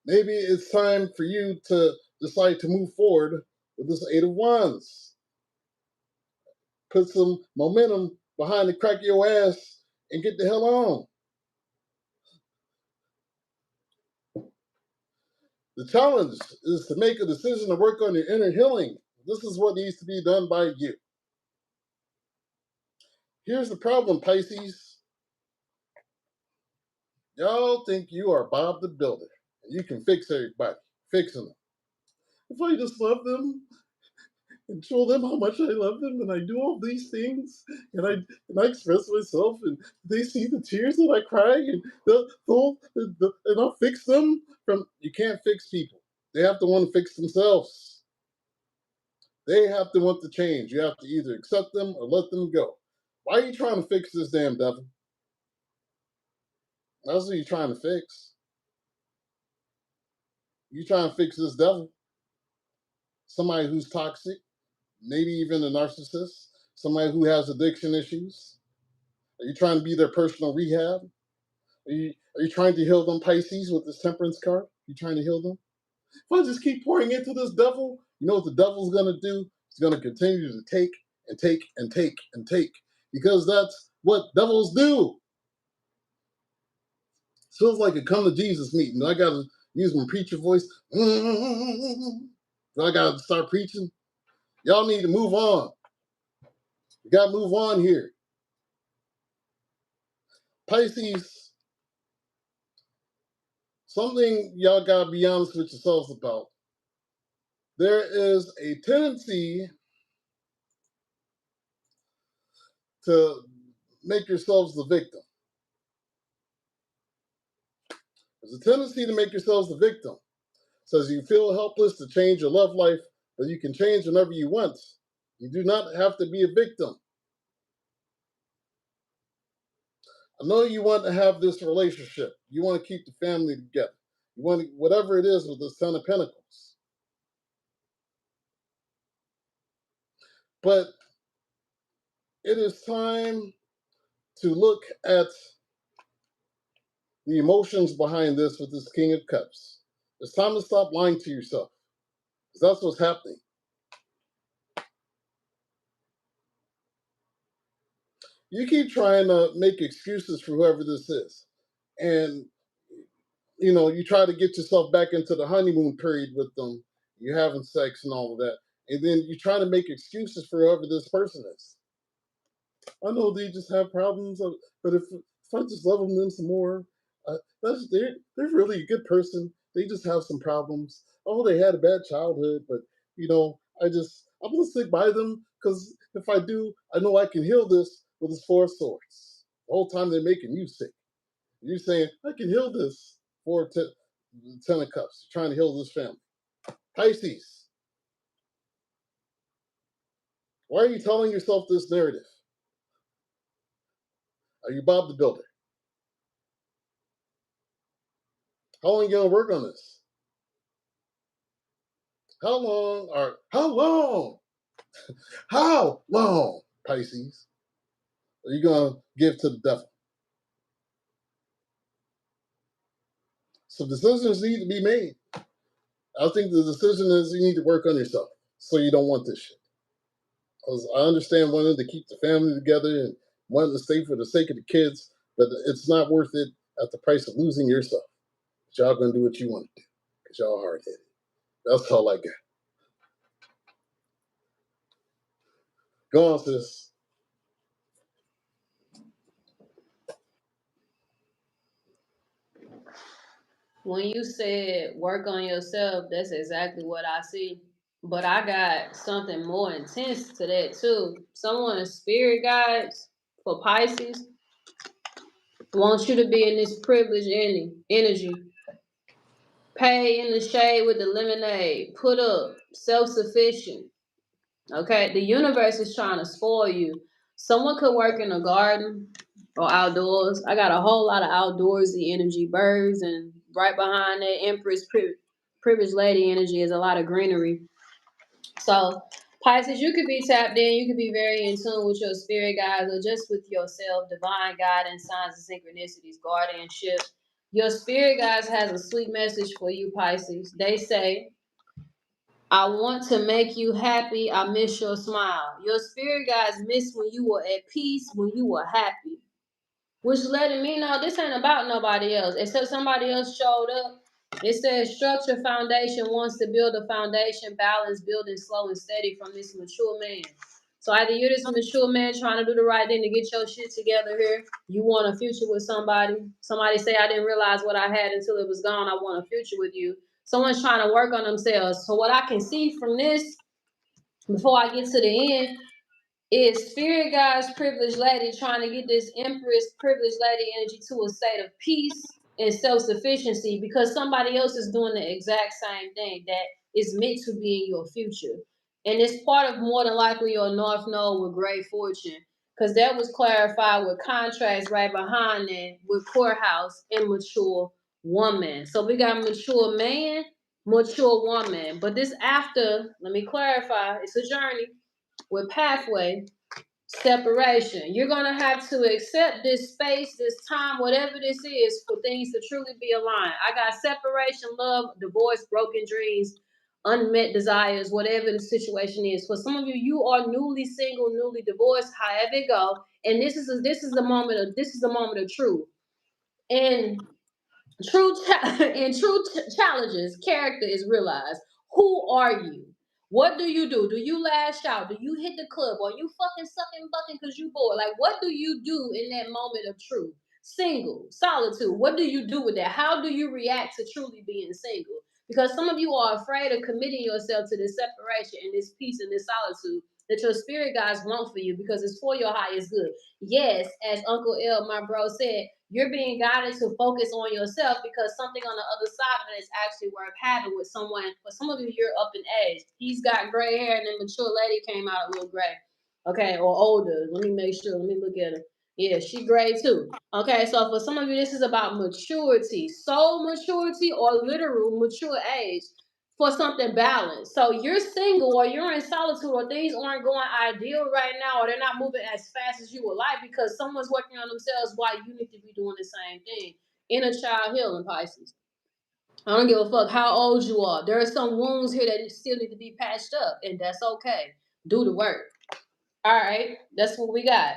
Maybe it's time for you to decide to move forward with this Eight of Wands. Put some momentum behind the crack of your ass and get the hell on. The challenge is to make a decision to work on your inner healing. This is what needs to be done by you. Here's the problem, Pisces. Y'all think you are Bob the Builder, and you can fix everybody, fixing them. If I just love them and show them how much I love them, and I do all these things, and I express myself, and they see the tears that I cry, and and I'll fix them. You can't fix people. They have to want to fix themselves. They have to want to change. You have to either accept them or let them go. Why are you trying to fix this damn devil? That's what you're trying to fix. You're trying to fix this devil. Somebody who's toxic, maybe even a narcissist, somebody who has addiction issues. Are you trying to be their personal rehab? Are you trying to heal them, Pisces, with this temperance card? You trying to heal them? If I just keep pouring into this devil, you know what the devil's going to do? He's going to continue to take and take and take and take, because that's what devils do. It feels like a come to Jesus meeting. I got to use my preacher voice. I got to start preaching. Y'all need to move on. You got to move on here. Pisces, something y'all got to be honest with yourselves about. There is a tendency to make yourselves the victim. There's a tendency to make yourselves the victim. Says you feel helpless to change your love life, but you can change whenever you want. You do not have to be a victim. I know you want to have this relationship. You want to keep the family together. You want to, whatever it is with this Ten of Pentacles. But it is time to look at the emotions behind this with this King of Cups. It's time to stop lying to yourself, because that's what's happening. You keep trying to make excuses for whoever this is. And, you know, you try to get yourself back into the honeymoon period with them. You're having sex and all of that. And then you try to make excuses for whoever this person is. I know they just have problems, but if I just love them some more, they're really a good person. They just have some problems. Oh, they had a bad childhood, but you know, I'm gonna stick by them, because if I do, I know I can heal this with this Four of Swords. The whole time they're making you sick. You're saying I can heal this for Ten of Cups. You're trying to heal this family. Pisces, why are you telling yourself this narrative? Are you Bob the Builder? How long are you gonna work on this? How long, Pisces, are you going to give to the devil? So decisions need to be made. I think the decision is you need to work on yourself so you don't want this shit. Because I understand wanting to keep the family together and wanting to stay for the sake of the kids, but it's not worth it at the price of losing yourself. But y'all going to do what you want to do, because y'all hard-headed. That's all I got. Go on, sis. When you said work on yourself, that's exactly what I see. But I got something more intense to that too. Someone's spirit guides for Pisces wants you to be in this privileged energy. Pay in the shade with the lemonade. Put up. Self-sufficient. Okay? The universe is trying to spoil you. Someone could work in a garden or outdoors. I got a whole lot of outdoorsy energy, birds, and right behind that Empress privileged lady energy is a lot of greenery. So Pisces, you could be tapped in, you could be very in tune with your spirit guides or just with yourself, divine guidance, signs and synchronicities, guardianship. Your spirit guides has a sweet message for you, Pisces. They say, I want to make you happy. I miss your smile. Your spirit guides miss when you were at peace, when you were happy. Which letting me know this ain't about nobody else. Except somebody else showed up. It says structure foundation wants to build a foundation, balance, building slow and steady from this mature man. So either you're this mature man trying to do the right thing to get your shit together here. You want a future with somebody. Somebody say, I didn't realize what I had until it was gone. I want a future with you. Someone's trying to work on themselves. So what I can see from this, before I get to the end, is spirit guides privileged lady trying to get this empress privileged lady energy to a state of peace and self-sufficiency because somebody else is doing the exact same thing that is meant to be in your future. And it's part of more than likely your north node with great fortune, because that was clarified with contracts right behind it with courthouse and mature woman. So we got mature man, mature woman. But this after, let me clarify, it's a journey with pathway separation. You're going to have to accept this space, this time, whatever this is, for things to truly be aligned. I got separation, love, divorce, broken dreams, unmet desires, whatever the situation is. For some of you, you are newly single, newly divorced, however it go, and this is the moment of truth. And challenges, character is realized. Who are you? What do? Do you lash out? Do you hit the club? Or you fucking sucking bucking because you bored? Like, what do you do in that moment of truth? Single, solitude. What do you do with that? How do you react to truly being single? Because some of you are afraid of committing yourself to this separation and this peace and this solitude that your spirit guides want for you because it's for your highest good. Yes, as Uncle L, my bro, said, you're being guided to focus on yourself because something on the other side of it is actually worth having with someone. For some of you, you're up in age. He's got gray hair, and then mature lady came out a little gray. Okay, or older. Let me make sure. Let me look at her. Yeah, she gray too. Okay, so for some of you, this is about maturity, soul maturity, or literal mature age for something balanced. So you're single or you're in solitude or things aren't going ideal right now or they're not moving as fast as you would like because someone's working on themselves while you need to be doing the same thing. Inner child healing, Pisces. I don't give a fuck how old you are. There are some wounds here that still need to be patched up, and that's okay. Do the work. All right, that's what we got.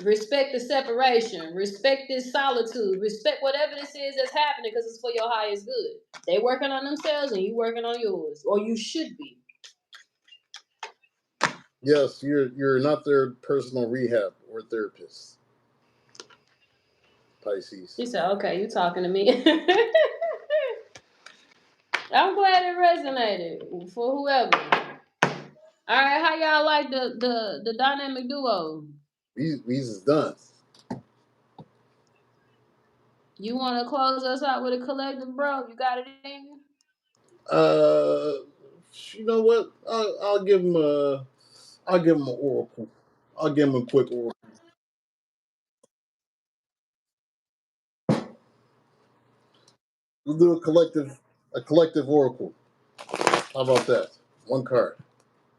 Respect the separation. Respect this solitude. Respect whatever this is that's happening because it's for your highest good. They working on themselves and you working on yours, or you should be. Yes, you're not their personal rehab or therapist. Pisces. She said, "Okay, you talking to me." I'm glad it resonated for whoever. All right, how y'all like the dynamic duo? We's is done. You want to close us out with a collective, bro? You got it in you? You know what? I'll give him an oracle. I'll give him a quick oracle. We'll do a collective oracle. How about that? One card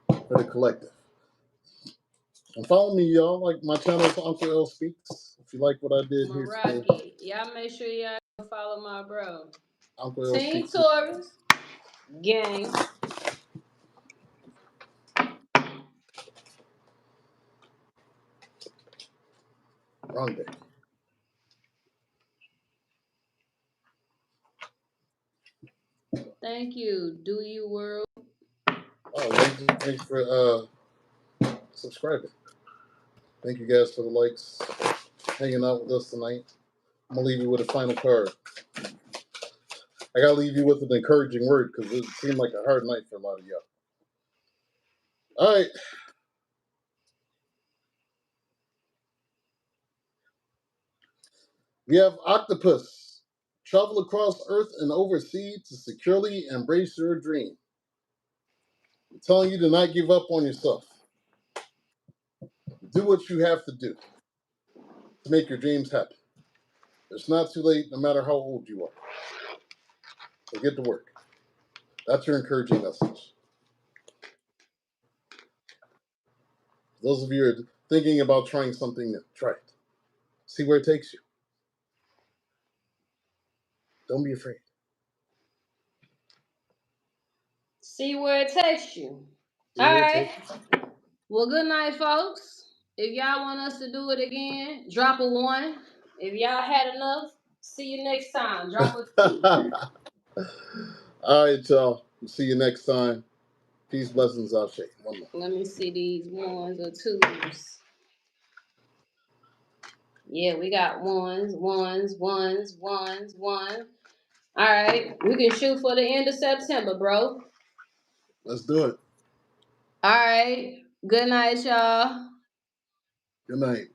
for the collective. And follow me, y'all. Like my channel is Uncle L Speaks. If you like what I did here today, y'all make sure y'all follow my bro. Uncle L Team Speaks. Taurus gang. Wrong day. Thank you. Do you world? Oh, thanks for subscribing. Thank you guys for the likes, hanging out with us tonight. I'm gonna leave you with a final card. I gotta leave you with an encouraging word because it seemed like a hard night for a lot of y'all. All right. We have Octopus. Travel across Earth and overseas to securely embrace your dream. I'm telling you to not give up on yourself. Do what you have to do to make your dreams happen. It's not too late, no matter how old you are. So get to work. That's your encouraging message. Those of you who are thinking about trying something new, try it. See where it takes you. Don't be afraid. See where it takes you. All right. Well, good night, folks. If y'all want us to do it again, drop a 1. If y'all had enough, See you next time. Drop a All right, y'all. See you next time. Peace, blessings, Ashe. Let me see these ones or twos. Yeah, we got ones. All right, we can shoot for the end of September, bro. Let's do it. All right. Good night, y'all. Good night.